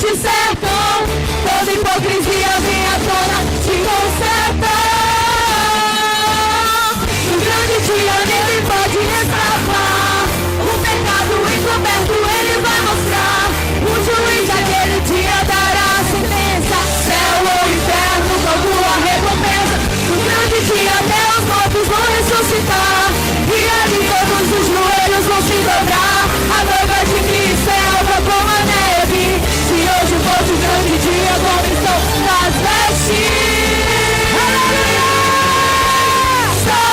te cercam, toda hipocrisia vem à tona, te consertam. No grande dia nele pode escapar, o pecado encoberto ele vai mostrar. O juiz daquele dia dará a sentença, céu ou inferno, como a recompensa. No grande dia até os mortos vão ressuscitar, e ali todos os joelhos vão se dobrar. A noiva de Cristo é alva como a neve. Se hoje fosse o grande dia, como estão as vestes? Aleluia! Só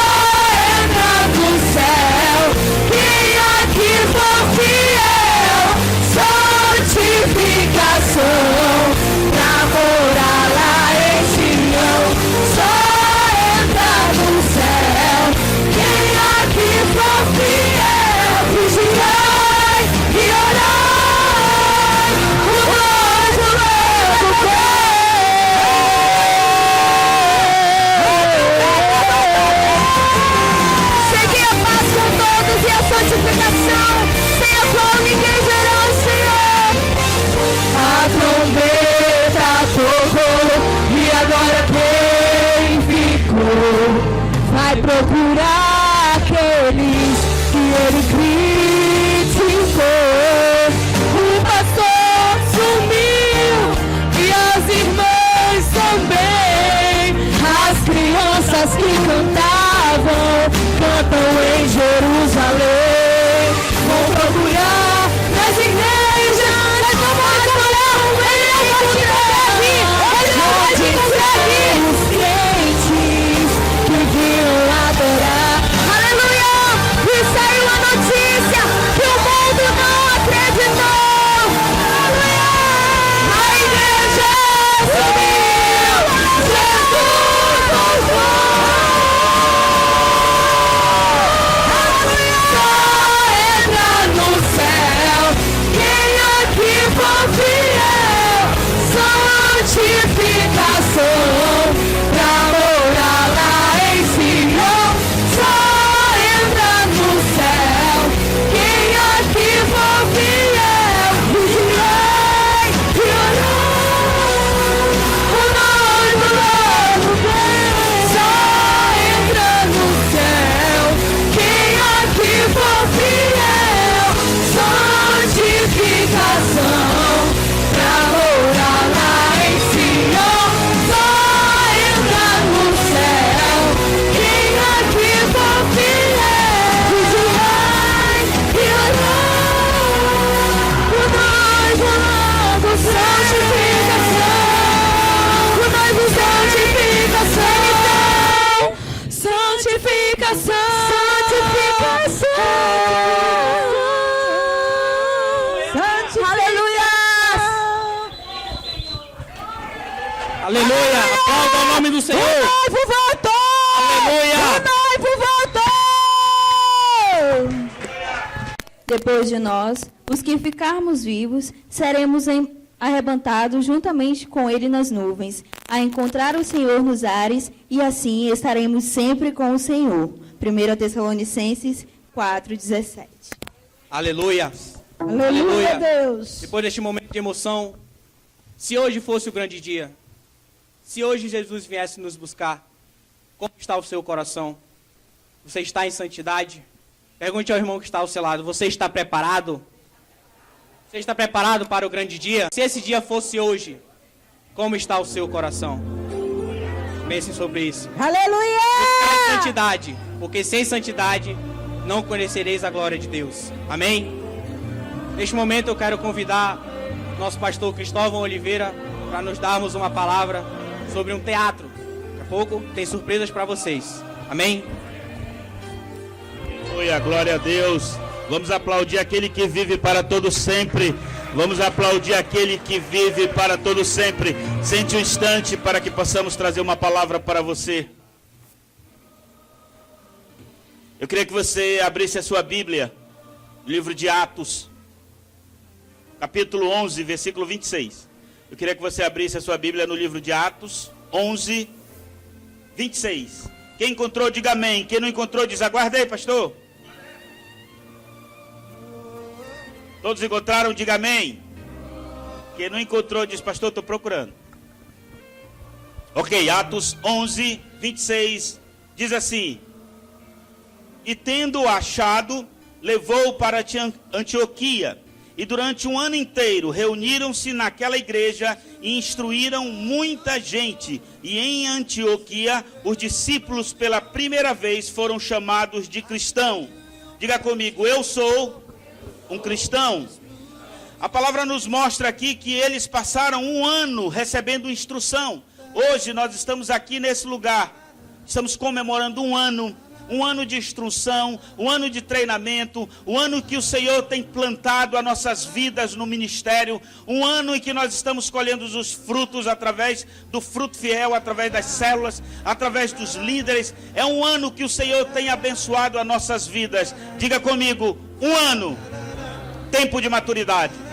entra no céu quem aqui for fiel. Santificação pra morar lá em Sião. Só entra no céu quem aqui for fiel. Vigiai e orai, o noivo chegue a paz com todos e a santificação, sem a qual ninguém verá o Senhor. A trombeta tocou e agora quem ficou vai procurar aqueles que ele criticou. O pastor sumiu e as irmãs também. As crianças que cantam em Jerusalém. Vão procurar nas igrejas, mas não vai trabalhar. Ele não pode conseguir, ele não pode conseguir. Os crentes que vinham adorar. Aleluia! E saiu a notícia que o mundo não acreditou. Aleluia! A igreja subiu, Jesus voltou. Só entra no céu quem aqui for fiel. Santificação pra morar lá em Sião. Só entra no céu quem aqui for fiel. Vigiai e orai, o noivo logo vem. Só entra no céu quem aqui for fiel. Santificação pra morar lá em Sião. Só entra no céu quem aqui for fiel. Vigiai e orai, o noivo logo santificação. O noivo santificação. Aleluia! Aleluia! Aplauda o nome do Senhor! O noivo voltou! Aleluia! O noivo voltou! Depois de nós, os que ficarmos vivos, seremos arrebatados juntamente com ele nas nuvens, a encontrar o Senhor nos ares, e assim estaremos sempre com o Senhor. 1 Tessalonicenses 4:17. Aleluia! Aleluia, Deus! Depois deste momento de emoção, se hoje fosse o grande dia, se hoje Jesus viesse nos buscar, como está o seu coração? Você está em santidade? Pergunte ao irmão que está ao seu lado, você está preparado? Você está preparado para o grande dia? Se esse dia fosse hoje, como está o seu coração? Pense sobre isso. Aleluia! Buscar santidade, porque sem santidade não conhecereis a glória de Deus. Amém? Neste momento eu quero convidar nosso pastor Cristóvão Oliveira para nos darmos uma palavra sobre um teatro. Daqui a pouco tem surpresas para vocês. Amém? Aleluia, glória a Deus. Vamos aplaudir aquele que vive para todo sempre. Vamos aplaudir aquele que vive para todo sempre. Sente um instante para que possamos trazer uma palavra para você. Eu queria que você abrisse a sua Bíblia, livro de Atos, capítulo 11, versículo 26. Eu queria que você abrisse a sua Bíblia no livro de Atos 11, 26. Quem encontrou, diga amém. Quem não encontrou, diz aguarda aí, pastor. Todos encontraram, diga amém. Quem não encontrou diz, pastor, estou procurando. Ok, Atos 11, 26, diz assim: e tendo achado, levou para Antioquia, e durante um ano inteiro reuniram-se naquela igreja e instruíram muita gente. E em Antioquia, os discípulos pela primeira vez foram chamados de cristão. Diga comigo, eu sou um cristão. A palavra nos mostra aqui que eles passaram um ano recebendo instrução. Hoje nós estamos aqui nesse lugar, estamos comemorando um ano de instrução, um ano de treinamento, um ano que o Senhor tem plantado as nossas vidas no ministério, um ano em que nós estamos colhendo os frutos através do fruto fiel, através das células, através dos líderes. É um ano que o Senhor tem abençoado as nossas vidas. Diga comigo, um ano, tempo de maturidade.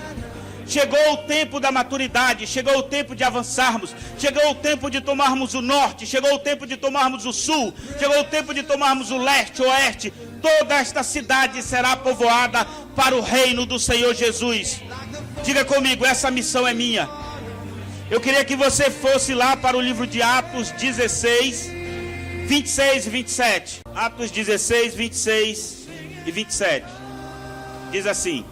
Chegou o tempo da maturidade, chegou o tempo de avançarmos, chegou o tempo de tomarmos o norte, chegou o tempo de tomarmos o sul, chegou o tempo de tomarmos o leste, o oeste. Toda esta cidade será povoada para o reino do Senhor Jesus. Diga comigo, essa missão é minha. Eu queria que você fosse lá para o livro de Atos 16, 26 e 27. Atos 16, 26 e 27. Diz assim: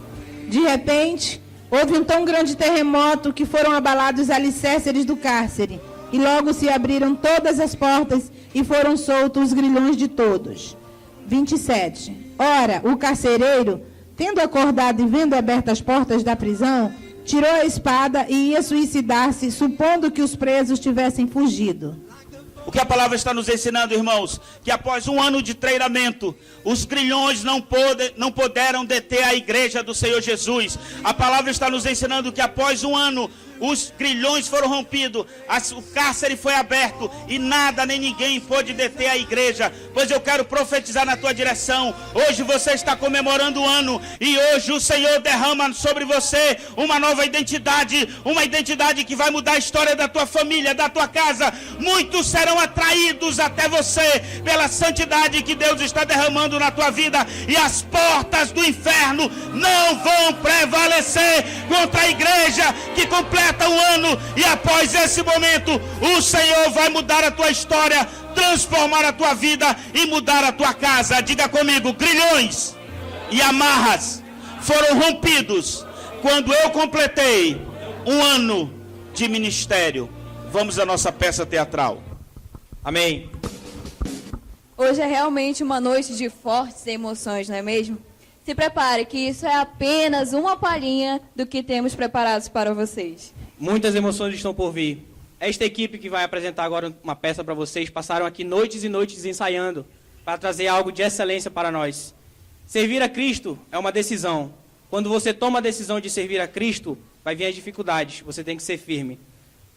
De repente, houve um tão grande terremoto que foram abalados os alicerces do cárcere, e logo se abriram todas as portas e foram soltos os grilhões de todos. 27. Ora, o carcereiro, tendo acordado e vendo abertas as portas da prisão, tirou a espada e ia suicidar-se, supondo que os presos tivessem fugido. O que a palavra está nos ensinando, irmãos? Que após um ano de treinamento, os grilhões não puderam deter a igreja do Senhor Jesus. A palavra está nos ensinando que após um ano, os grilhões foram rompidos, o cárcere foi aberto e nada nem ninguém pôde deter a igreja. Pois eu quero profetizar na tua direção. Hoje você está comemorando o ano e hoje o Senhor derrama sobre você uma nova identidade, uma identidade que vai mudar a história da tua família, da tua casa. Muitos serão atraídos até você pela santidade que Deus está derramando na tua vida, e as portas do inferno não vão prevalecer contra a igreja que completa um ano. E após esse momento, o Senhor vai mudar a tua história, transformar a tua vida e mudar a tua casa. Diga comigo, grilhões e amarras foram rompidos quando eu completei um ano de ministério. Vamos à nossa peça teatral. Amém. Hoje é realmente uma noite de fortes emoções, não é mesmo? Se prepare que isso é apenas uma palhinha do que temos preparados para vocês. Muitas emoções estão por vir. Esta equipe que vai apresentar agora uma peça para vocês passaram aqui noites e noites ensaiando para trazer algo de excelência para nós. Servir a Cristo é uma decisão. Quando você toma a decisão de servir a Cristo, vai vir as dificuldades. Você tem que ser firme.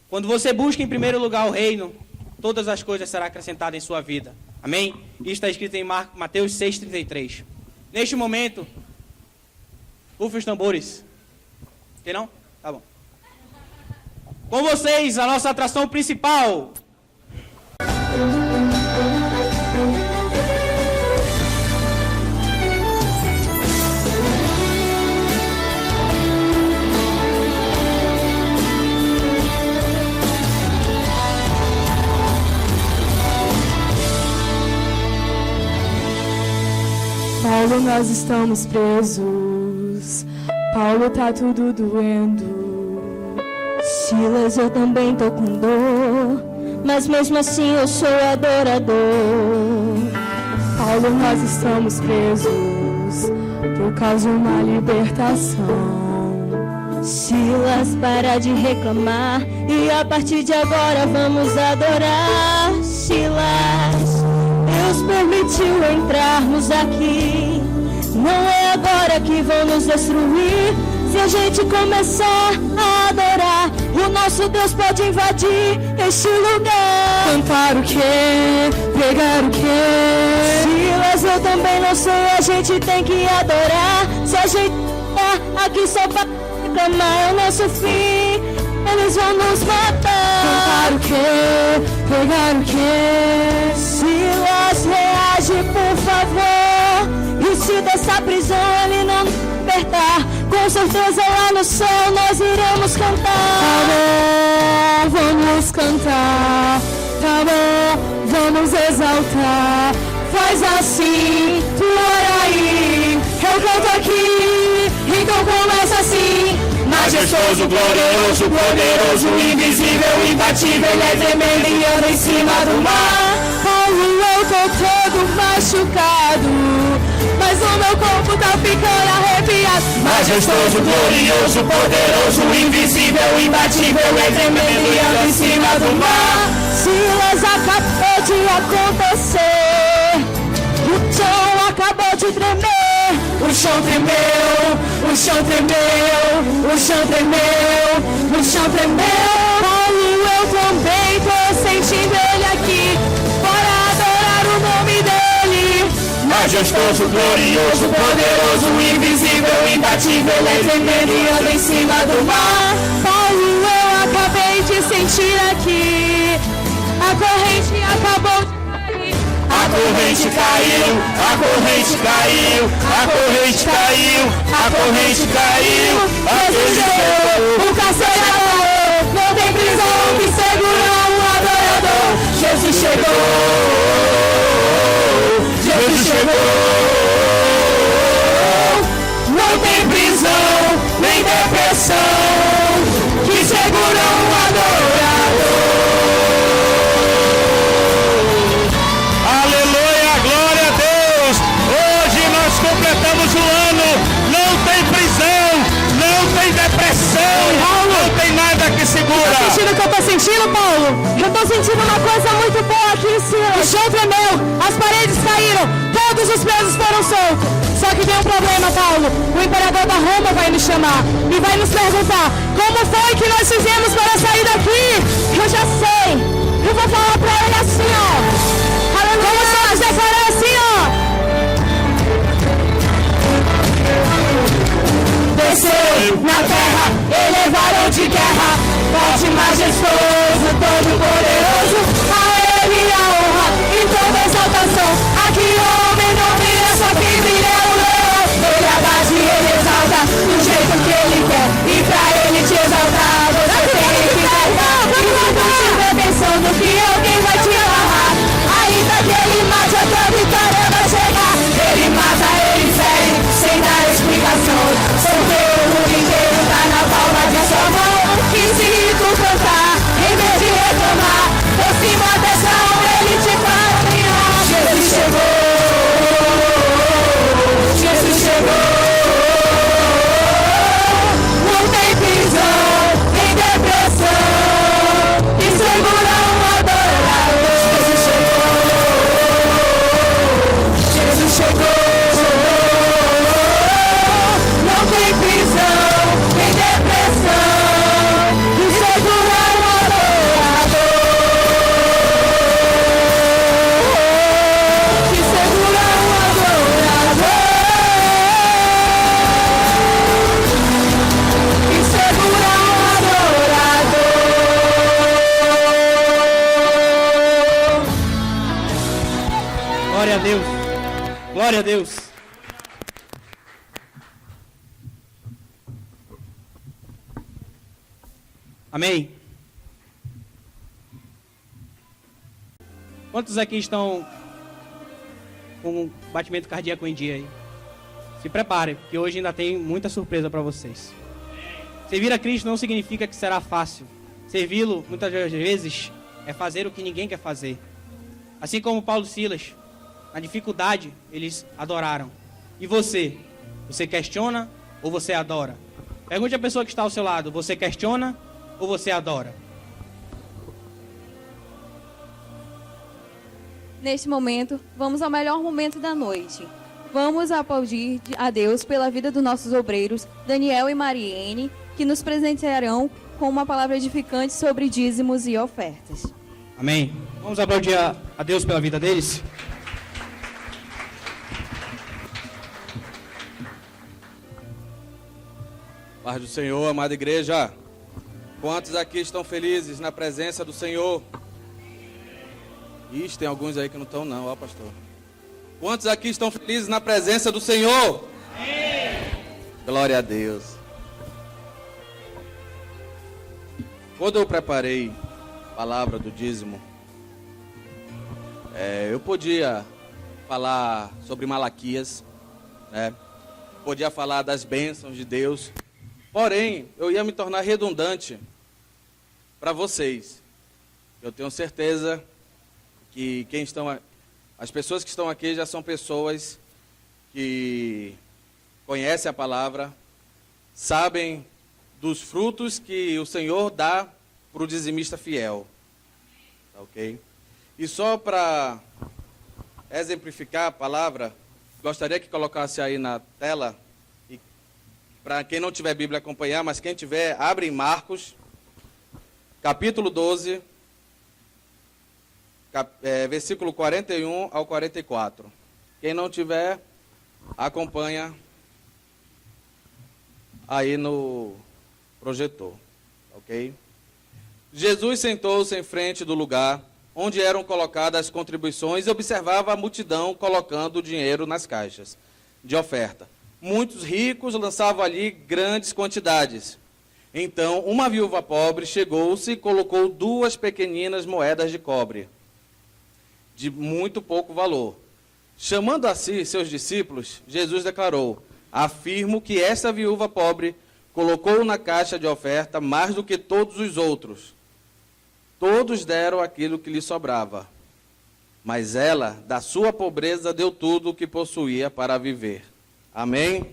Quando você busca em primeiro lugar o reino, todas as coisas serão acrescentadas em sua vida. Amém? Isso está escrito em Mateus 6,33. Neste momento, rufe os tambores. Tem não? Tá bom. Com vocês, a nossa atração principal. Paulo, nós estamos presos. Paulo, tá tudo doendo. Silas, eu também tô com dor, mas mesmo assim eu sou adorador. Paulo, nós estamos presos por causa de uma libertação. Silas, para de reclamar e a partir de agora vamos adorar. Silas, Deus permitiu entrarmos aqui, não é agora que vão nos destruir. Se a gente começar a adorar, o nosso Deus pode invadir este lugar. Cantar o quê? Pregar o quê? Silas, eu também não sei, a gente tem que adorar. Se a gente tá aqui só para reclamar, é o nosso fim, eles vão nos matar. Cantar o quê? Pregar o quê? Silas, reage por favor, e se dessa prisão ele não libertar, com com certeza lá no céu nós iremos cantar. Tá bom, vamos cantar. Tá bom, vamos exaltar. Faz assim, tu ora aí, eu canto aqui, então começa assim. Majestoso, glorioso, poderoso, invisível, imbatível, ele é tremendo e anda em cima do mar. Paulo, eu tô todo machucado, mas o meu corpo tá ficando arrepiado. Majestoso, glorioso, poderoso, invisível, imbatível, ele é tremendo e anda em cima do mar. Silas, acabou de acontecer, o chão acabou de tremer. O chão tremeu, o chão tremeu, o chão tremeu, o chão tremeu. Paulo, eu também tô sentindo ele aqui, bora adorar o nome dele. Majestoso, glorioso, poderoso, invisível, imbatível, ele é tremendo e anda em cima do mar. Paulo, eu acabei de sentir aqui, a corrente acabou de cair. A corrente caiu, a corrente caiu, a corrente caiu, a corrente caiu, a Jesus chegou, o carcerador, não tem prisão que segura um adorador. Jesus chegou, Jesus chegou, não tem prisão, nem depressão, que segura um adorador. Aleluia, glória a Deus. Hoje nós completamos o ano. Não tem prisão, não tem depressão, não tem nada que segura. tá sentindo o que eu tô sentindo, Paulo? Eu tô sentindo uma coisa muito boa aqui, Silas. O chão tremeu, as paredes caíram, todos os presos foram soltos. Só que tem um problema, Paulo. O imperador da Roma vai nos chamar e vai nos perguntar como foi que nós fizemos para sair daqui. Eu já sei. Eu vou falar pra ele assim, ó. Aleluia. Vamos todos declarar assim, ó. Desceu na terra, elevaram de guerra, forte, majestoso, todo poderoso. A ele a honra e toda exaltação. Aqui homem não brilha, só quem brilha é o leão. Ele abate, ele exalta do jeito que ele quer, e pra ele te exaltar você tem que cantar. E não estiver pensando que alguém vai te amarrar, ainda que ele mate, a tua vitória vai chegar. Ele mata, ele fere, sem dar explicação, porque o mundo inteiro tá na palma de sua mão. E se tu cantar, em vez de reclamar, você uma atenção, ele te faz brilhar. Jesus chegou, Jesus chegou. Não tem prisão, nem depressão, que segura um adorador. Jesus chegou, Jesus chegou. Não tem prisão, nem depressão, que segura um adorador. Que segura um adorador. Que segura um adorador. Glória a Deus. Glória a Deus. Amém. Quantos aqui estão com um batimento cardíaco em dia aí? Se prepare, que hoje ainda tem muita surpresa para vocês. Servir a Cristo não significa que será fácil. Servi-lo, muitas vezes, é fazer o que ninguém quer fazer. Assim como Paulo e Silas, na dificuldade, eles adoraram. E você? Você questiona ou você adora? Pergunte à pessoa que está ao seu lado, você questiona ou você adora? Neste momento, vamos ao melhor momento da noite. Vamos aplaudir a Deus pela vida dos nossos obreiros, Daniel e Mariene, que nos presentearão com uma palavra edificante sobre dízimos e ofertas. Amém. Vamos aplaudir a Deus pela vida deles. Paz do Senhor, amada igreja. Quantos aqui estão felizes na presença do Senhor? Ixi, tem alguns aí que não estão não, ó pastor. Quantos aqui estão felizes na presença do Senhor? Amém. Glória a Deus. Quando eu preparei a palavra do dízimo, eu podia falar sobre Malaquias, né? Podia falar das bênçãos de Deus, porém, eu ia me tornar redundante para vocês. Eu tenho certeza que as pessoas que estão aqui já são pessoas que conhecem a palavra, sabem dos frutos que o Senhor dá para o dizimista fiel. Ok? E só para exemplificar a palavra, gostaria que colocasse aí na tela, e para quem não tiver Bíblia acompanhar, mas quem tiver, abre em Marcos, capítulo 12, versículo 41 ao 44. Quem não tiver, acompanha aí no projetor, ok? Jesus sentou-se em frente do lugar onde eram colocadas as contribuições e observava a multidão colocando o dinheiro nas caixas de oferta. Muitos ricos lançavam ali grandes quantidades. Então, uma viúva pobre chegou-se e colocou 2 pequeninas moedas de cobre, de muito pouco valor. Chamando a si seus discípulos, Jesus declarou: afirmo que esta viúva pobre colocou na caixa de oferta mais do que todos os outros. Todos deram aquilo que lhe sobrava, mas ela, da sua pobreza, deu tudo o que possuía para viver. Amém?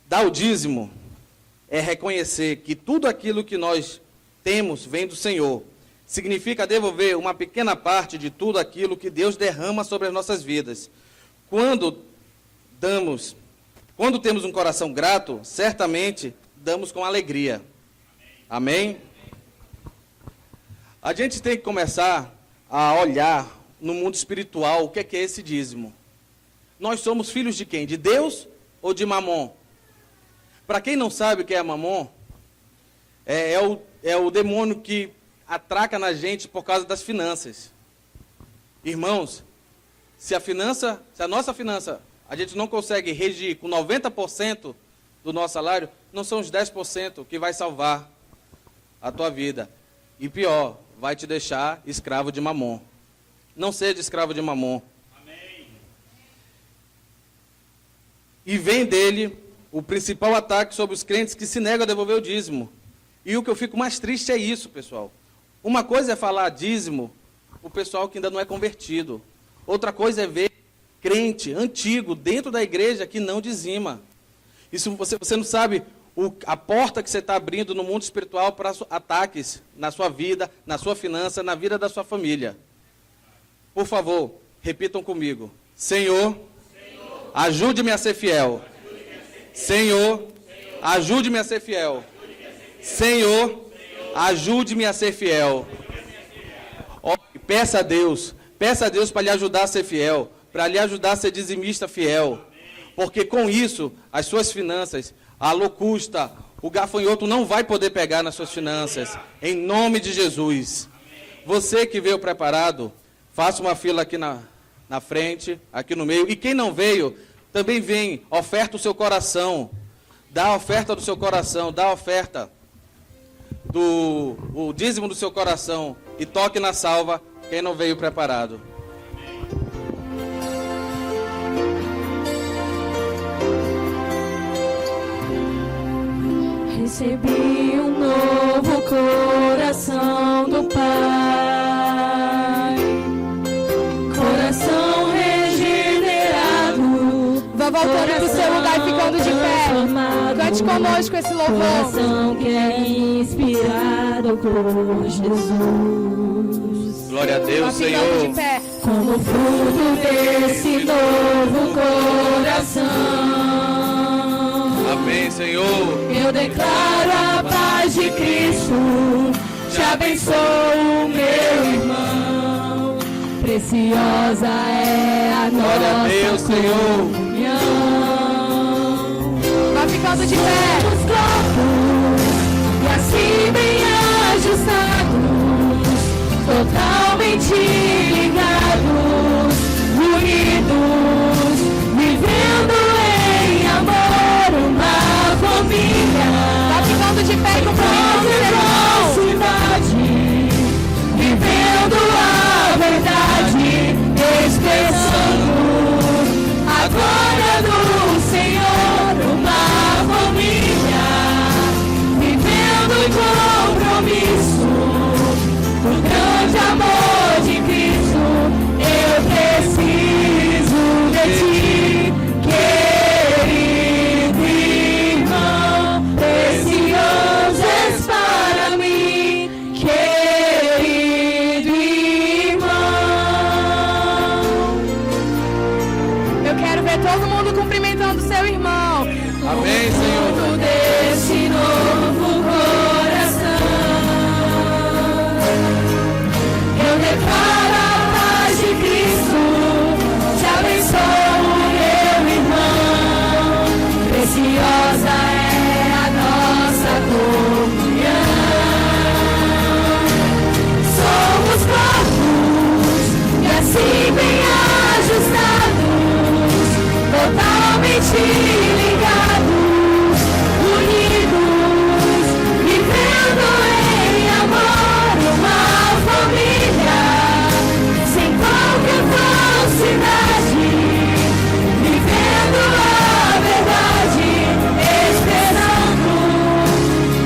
Dar o dízimo é reconhecer que tudo aquilo que nós temos vem do Senhor. Significa devolver uma pequena parte de tudo aquilo que Deus derrama sobre as nossas vidas. Quando temos um coração grato, certamente damos com alegria. Amém? A gente tem que começar a olhar no mundo espiritual o que é esse dízimo. Nós somos filhos de quem? De Deus ou de Mamon? Para quem não sabe o que é Mamon, é o demônio que atraca na gente por causa das finanças. Irmãos, se a nossa finança, a gente não consegue regir com 90% do nosso salário, não são os 10% que vai salvar a tua vida. E pior, vai te deixar escravo de Mamon. Não seja escravo de Mamon. Amém. E vem dele o principal ataque sobre os crentes que se negam a devolver o dízimo. E o que eu fico mais triste é isso, pessoal. Uma coisa é falar dízimo o pessoal que ainda não é convertido. Outra coisa é ver crente antigo dentro da igreja que não dizima. Isso você não sabe a porta que você está abrindo no mundo espiritual para ataques na sua vida, na sua finança, na vida da sua família. Por favor, repitam comigo. Senhor, ajude-me a ser fiel. Senhor, ajude-me a ser fiel. Senhor, ajude-me a ser fiel. Peça a Deus para lhe ajudar a ser fiel, para lhe ajudar a ser dizimista fiel. Porque com isso, as suas finanças, a locusta, o gafanhoto não vai poder pegar nas suas finanças. Em nome de Jesus. Você que veio preparado, faça uma fila aqui na frente, aqui no meio. E quem não veio, também vem, oferta o seu coração. Dá a oferta do seu coração, dá a oferta o dízimo do seu coração. E toque na salva quem não veio preparado. Recebi um novo coração do Pai, coração regenerado. Vai voltando pro seu lugar e ficando de pé. Cante conosco esse louvor. Coração que é inspirado por Jesus. Glória a Deus, Vai ficando Senhor. de pé. Como fruto desse novo coração, Amém, Senhor. eu declaro a paz de Cristo, te abençoo, meu irmão. Preciosa é a Glória a Deus, nossa Senhor. comunhão. Vai ficando de pé. Somos corpos e assim bem ajustados, totalmente ligados, unidos, vivendo em amor, uma família. Vai ficando de pé, forte ligados, unidos, vivendo em amor, uma família, sem qualquer falsidade, vivendo a verdade, esperando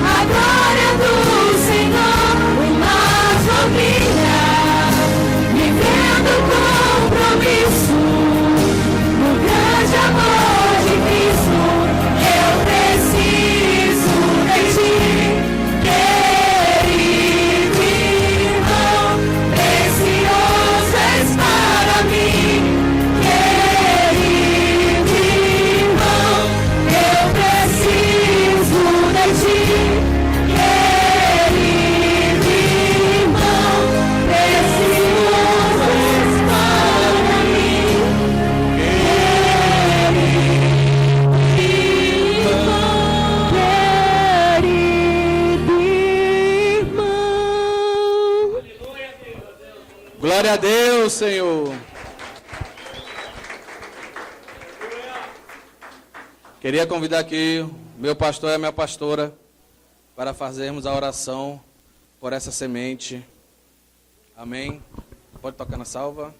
a glória do Senhor, uma família, vivendo compromisso no grande amor de Cristo. Eu preciso de ti, querido irmão, precioso és para mim, querido irmão, eu preciso de ti, querido irmão, precioso és para mim. Glória a Deus, Senhor. Queria convidar aqui o meu pastor e a minha pastora para fazermos a oração por essa semente. Amém. Pode tocar na salva.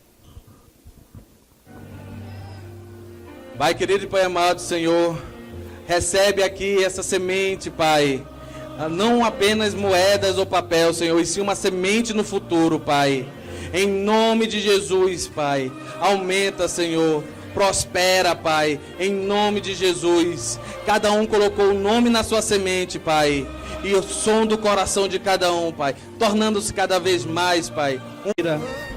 Pai querido e Pai amado, Senhor, recebe aqui essa semente, Pai. Não apenas moedas ou papel, Senhor, e sim uma semente no futuro, Pai. Em nome de Jesus, Pai. Aumenta, Senhor. Prospera, Pai. Em nome de Jesus. Cada um colocou o nome na sua semente, Pai. E o som do coração de cada um, Pai. Tornando-se cada vez mais, Pai.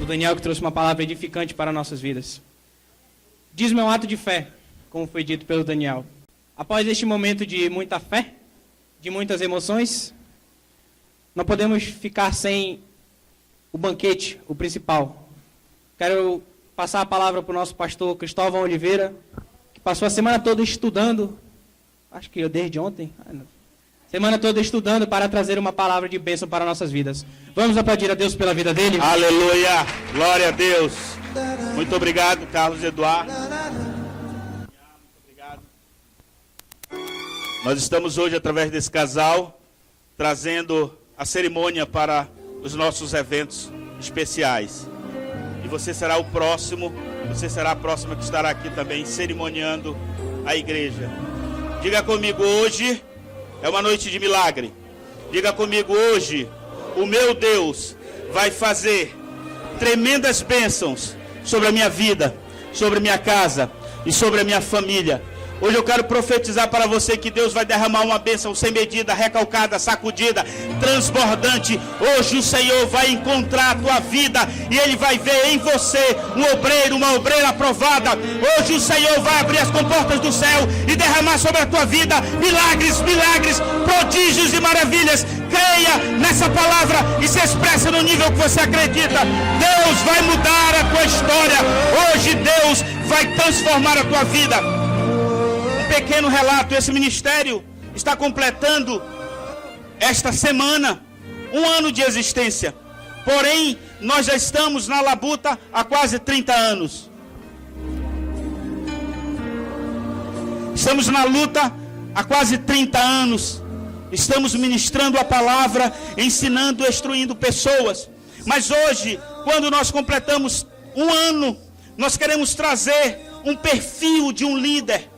Do Daniel, que trouxe uma palavra edificante para nossas vidas. Diz-me um ato de fé, como foi dito pelo Daniel. Após este momento de muita fé, de muitas emoções, não podemos ficar sem o banquete, o principal. Quero passar a palavra para o nosso pastor Cristóvão Oliveira, que passou a semana toda estudando, acho que desde ontem, semana toda estudando para trazer uma palavra de bênção para nossas vidas. Vamos aplaudir a Deus pela vida dele? Aleluia, glória a Deus. Muito obrigado, Carlos Eduardo. Muito obrigado. Nós estamos hoje, através desse casal, trazendo a cerimônia para os nossos eventos especiais. E você será o próximo, você será a próxima que estará aqui também cerimoniando a igreja. Diga comigo, hoje é uma noite de milagre. Diga comigo, hoje o meu Deus vai fazer tremendas bênçãos sobre a minha vida, sobre a minha casa e sobre a minha família. Hoje eu quero profetizar para você que Deus vai derramar uma bênção sem medida, recalcada, sacudida, transbordante. Hoje o Senhor vai encontrar a tua vida e Ele vai ver em você um obreiro, uma obreira aprovada. Hoje o Senhor vai abrir as comportas do céu e derramar sobre a tua vida milagres, milagres, prodígios e maravilhas. Creia nessa palavra e se expressa no nível que você acredita. Deus vai mudar a tua história. Hoje Deus vai transformar a tua vida. Pequeno relato, esse ministério está completando esta semana 1 ano de existência. Porém, nós já estamos na labuta há quase 30 anos. Estamos na luta há quase 30 anos. Estamos ministrando a palavra, ensinando, instruindo pessoas. Mas hoje, quando nós completamos 1 ano, nós queremos trazer um perfil de um líder.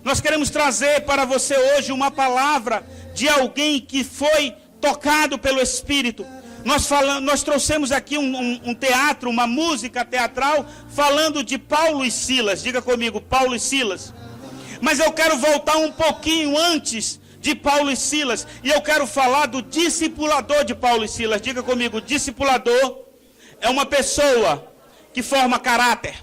Nós queremos trazer para você hoje uma palavra de alguém que foi tocado pelo Espírito. Nós trouxemos aqui um teatro, uma música teatral, falando de Paulo e Silas. Diga comigo, Paulo e Silas. Mas eu quero voltar um pouquinho antes de Paulo e Silas. E eu quero falar do discipulador de Paulo e Silas. Diga comigo, discipulador é uma pessoa que forma caráter.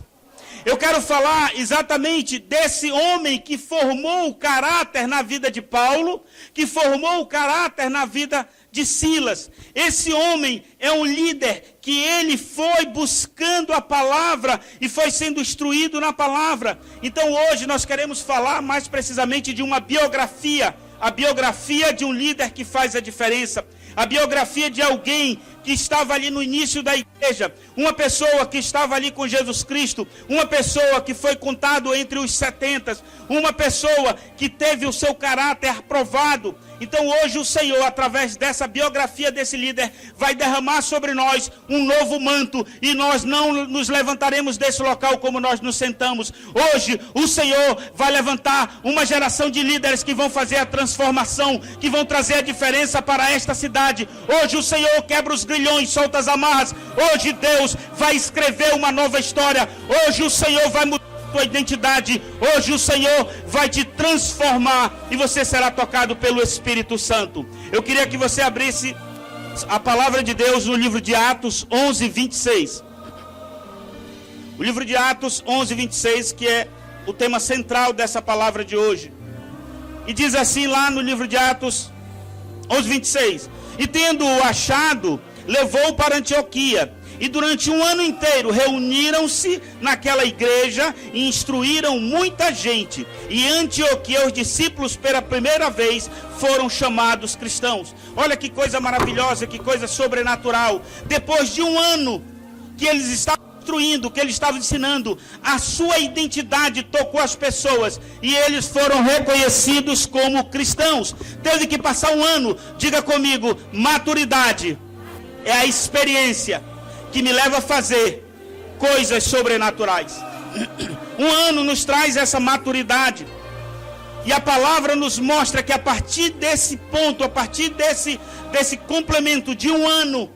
Eu quero falar exatamente desse homem que formou o caráter na vida de Paulo, que formou o caráter na vida de Silas. Esse homem é um líder que ele foi buscando a palavra e foi sendo instruído na palavra. Então hoje nós queremos falar mais precisamente de uma biografia, a biografia de um líder que faz a diferença, a biografia de alguém que estava ali no início da igreja, uma pessoa que estava ali com Jesus Cristo, uma pessoa que foi contado entre os 70, uma pessoa que teve o seu caráter aprovado. Então hoje o Senhor, através dessa biografia desse líder, vai derramar sobre nós um novo manto, e nós não nos levantaremos desse local como nós nos sentamos. Hoje o Senhor vai levantar uma geração de líderes que vão fazer a transformação, que vão trazer a diferença para esta cidade. Hoje o Senhor quebra os grilhões, solta as amarras. Hoje Deus vai escrever uma nova história. Hoje o Senhor vai mudar tua identidade. Hoje o Senhor vai te transformar e você será tocado pelo Espírito Santo. Eu queria que você abrisse a palavra de Deus no livro de Atos 11, 26. O livro de Atos 11, 26, que é o tema central dessa palavra de hoje. E diz assim lá no livro de Atos 11, 26. E tendo-o achado, levou para Antioquia. E durante um ano inteiro reuniram-se naquela igreja e instruíram muita gente. E em Antioquia os discípulos pela primeira vez foram chamados cristãos. Olha que coisa maravilhosa, que coisa sobrenatural. Depois de um ano que eles estavam instruindo, que eles estavam ensinando, a sua identidade tocou as pessoas e eles foram reconhecidos como cristãos. Teve que passar um ano. Diga comigo, maturidade é a experiência que me leva a fazer coisas sobrenaturais. Um ano nos traz essa maturidade. E a palavra nos mostra que a partir desse ponto, a partir desse complemento de um ano,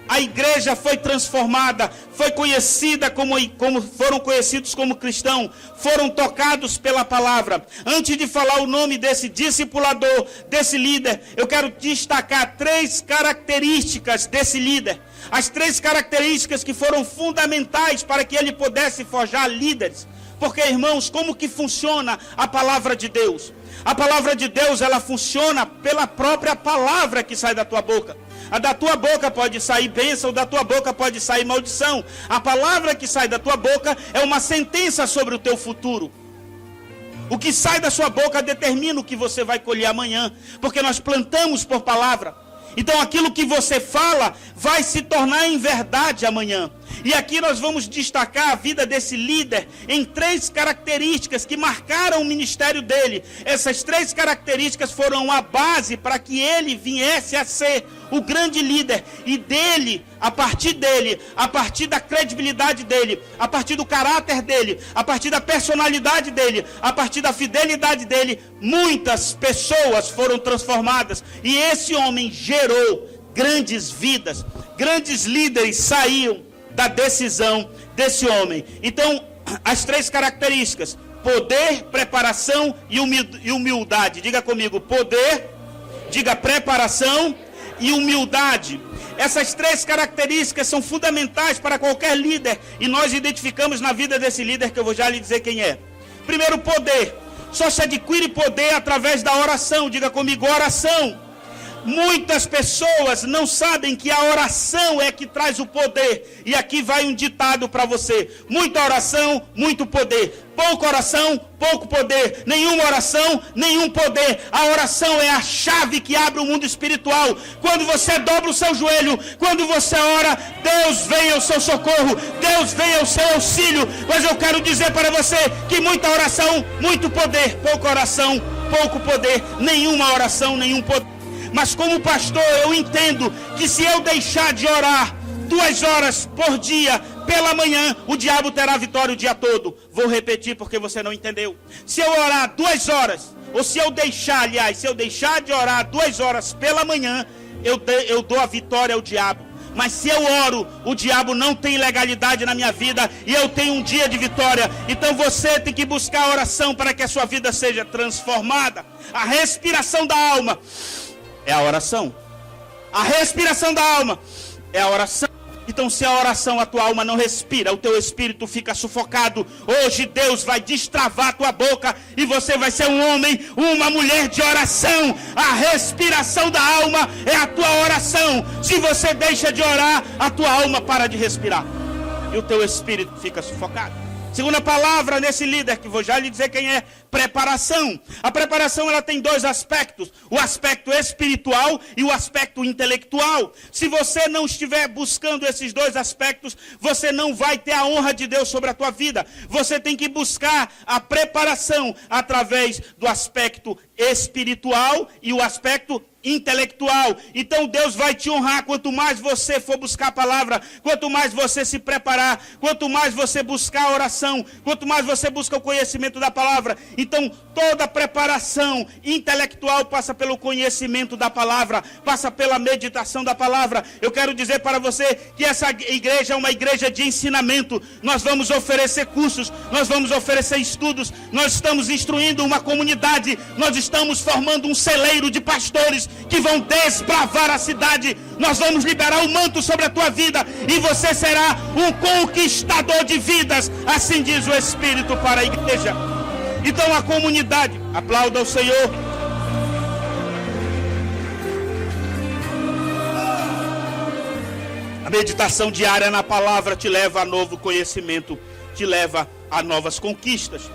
a igreja foi transformada, foi conhecida como foram conhecidos como cristãos, foram tocados pela palavra. Antes de falar o nome desse discipulador, desse líder, eu quero destacar 3 características desse líder. As 3 características que foram fundamentais para que ele pudesse forjar líderes. Porque, irmãos, como que funciona a palavra de Deus? A palavra de Deus, ela funciona pela própria palavra que sai da tua boca. A da tua boca pode sair bênção, da tua boca pode sair maldição. A palavra que sai da tua boca é uma sentença sobre o teu futuro. O que sai da sua boca determina o que você vai colher amanhã, porque nós plantamos por palavra. Então aquilo que você fala vai se tornar em verdade amanhã. E aqui nós vamos destacar a vida desse líder em 3 características que marcaram o ministério dele. Essas 3 características foram a base para que ele viesse a ser o grande líder. E dele, a partir da credibilidade dele, a partir do caráter dele, a partir da personalidade dele, a partir da fidelidade dele, muitas pessoas foram transformadas. E esse homem gerou grandes vidas. Grandes líderes saíam da decisão desse homem. Então, as 3 características: poder, preparação e humildade. Diga comigo, poder, diga preparação e humildade. Essas 3 características são fundamentais para qualquer líder, e nós identificamos na vida desse líder, que eu vou já lhe dizer quem é. Primeiro, poder. Só se adquire poder através da oração. Diga comigo, oração. Muitas pessoas não sabem que a oração é que traz o poder. E aqui vai um ditado para você: muita oração, muito poder. Pouca oração, pouco poder. Nenhuma oração, nenhum poder. A oração é a chave que abre o mundo espiritual. Quando você dobra o seu joelho, quando você ora, Deus vem ao seu socorro, Deus vem ao seu auxílio. Mas eu quero dizer para você que muita oração, muito poder. Pouca oração, pouco poder. Nenhuma oração, nenhum poder. Mas como pastor, eu entendo que se eu deixar de orar 2 horas por dia, pela manhã, o diabo terá vitória o dia todo. Vou repetir porque você não entendeu. Se eu orar 2 horas, ou se eu deixar de orar 2 horas pela manhã, eu dou a vitória ao diabo. Mas se eu oro, o diabo não tem legalidade na minha vida e eu tenho um dia de vitória. Então você tem que buscar a oração para que a sua vida seja transformada. A respiração da alma é a oração. A respiração da alma é a oração. Então, se a oração, a tua alma não respira, o teu espírito fica sufocado. Hoje Deus vai destravar a tua boca e você vai ser um homem, uma mulher de oração. A respiração da alma é a tua oração. Se você deixa de orar, a tua alma para de respirar e o teu espírito fica sufocado. Segunda palavra nesse líder, que vou já lhe dizer quem é: preparação. A preparação ela tem dois aspectos, o aspecto espiritual e o aspecto intelectual. Se você não estiver buscando esses dois aspectos, você não vai ter a honra de Deus sobre a tua vida. Você tem que buscar a preparação através do aspecto espiritual e o aspecto intelectual. Então Deus vai te honrar quanto mais você for buscar a palavra, quanto mais você se preparar, quanto mais você buscar a oração, quanto mais você busca o conhecimento da palavra. Então toda preparação intelectual passa pelo conhecimento da palavra, passa pela meditação da palavra. Eu quero dizer para você que essa igreja é uma igreja de ensinamento. Nós vamos oferecer cursos, nós vamos oferecer estudos, nós estamos instruindo uma comunidade, nós estamos formando um celeiro de pastores que vão desbravar a cidade. Nós vamos liberar o manto sobre a tua vida e você será um conquistador de vidas, assim diz o Espírito para a igreja. Então a comunidade, aplauda o Senhor. A meditação diária na palavra te leva a novo conhecimento, te leva a novas conquistas.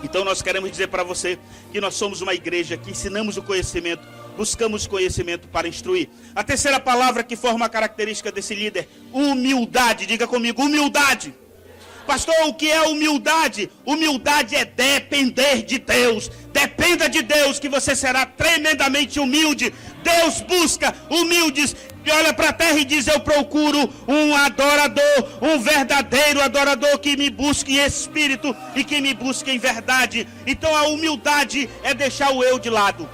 Então nós queremos dizer para você que nós somos uma igreja que ensinamos o conhecimento, buscamos conhecimento para instruir. A terceira palavra que forma a característica desse líder, humildade. Diga comigo, humildade. Pastor, o que é humildade? Humildade é depender de Deus. Dependa de Deus que você será tremendamente humilde. Deus busca humildes que olha para a terra e diz: eu procuro um adorador, um verdadeiro adorador que me busque em espírito e que me busque em verdade. Então a humildade é deixar o eu de lado.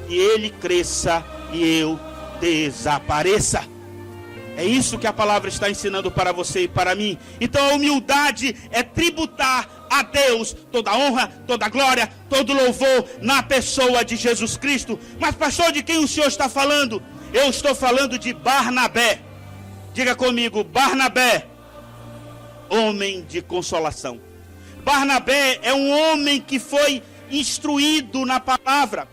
Que ele cresça e eu desapareça. É isso que a palavra está ensinando para você e para mim. Então a humildade é tributar a Deus toda honra, toda glória, todo louvor na pessoa de Jesus Cristo. Mas pastor, de quem o senhor está falando? Eu estou falando de Barnabé. Diga comigo, Barnabé, homem de consolação. Barnabé é um homem que foi instruído na palavra.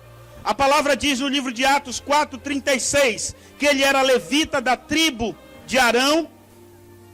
A palavra diz no livro de Atos 4:36 que ele era levita da tribo de Arão.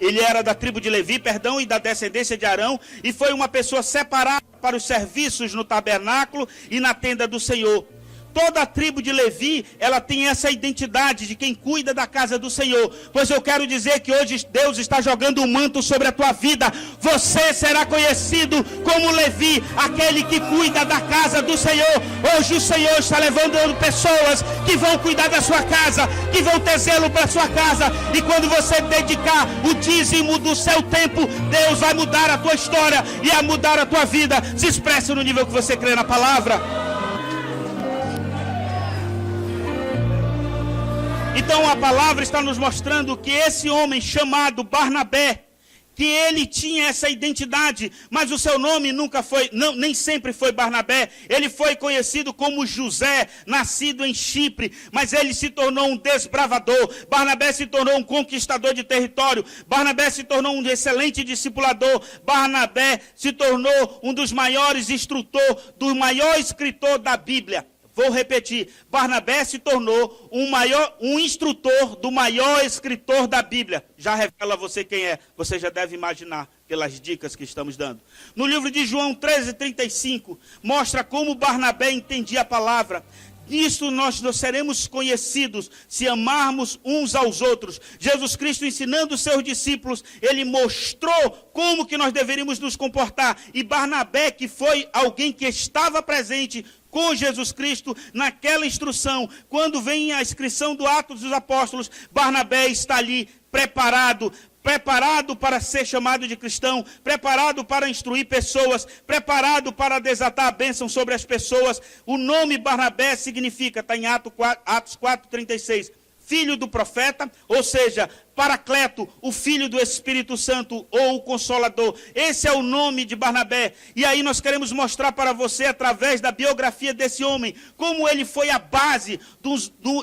Ele era da tribo de Levi, e da descendência de Arão. E foi uma pessoa separada para os serviços no tabernáculo e na tenda do Senhor. Toda a tribo de Levi, ela tem essa identidade de quem cuida da casa do Senhor. Pois eu quero dizer que hoje Deus está jogando um manto sobre a tua vida. Você será conhecido como Levi, aquele que cuida da casa do Senhor. Hoje o Senhor está levando pessoas que vão cuidar da sua casa, que vão ter zelo para a sua casa. E quando você dedicar o dízimo do seu tempo, Deus vai mudar a tua história e a mudar a tua vida. Se expresse no nível que você crê na palavra. Então a palavra está nos mostrando que esse homem chamado Barnabé, que ele tinha essa identidade, mas o seu nome nunca foi, nem sempre foi Barnabé. Ele foi conhecido como José, nascido em Chipre, mas ele se tornou um desbravador. Barnabé se tornou um conquistador de território. Barnabé se tornou um excelente discipulador. Barnabé se tornou um dos maiores instrutores, do maior escritor da Bíblia. Vou repetir, Barnabé se tornou um instrutor do maior escritor da Bíblia. Já revela você quem é, você já deve imaginar pelas dicas que estamos dando. No livro de João 13:35, mostra como Barnabé entendia a palavra. Nisso nós seremos conhecidos se amarmos uns aos outros. Jesus Cristo ensinando os seus discípulos, ele mostrou como que nós deveríamos nos comportar. E Barnabé, que foi alguém que estava presente com Jesus Cristo naquela instrução, quando vem a inscrição do Atos dos Apóstolos, Barnabé está ali preparado para ser chamado de cristão, preparado para instruir pessoas, preparado para desatar a bênção sobre as pessoas. O nome Barnabé significa, está em Atos 4:36, filho do profeta, ou seja, Paracleto, o filho do Espírito Santo, ou o Consolador. Esse é o nome de Barnabé. E aí nós queremos mostrar para você, através da biografia desse homem, como ele foi a base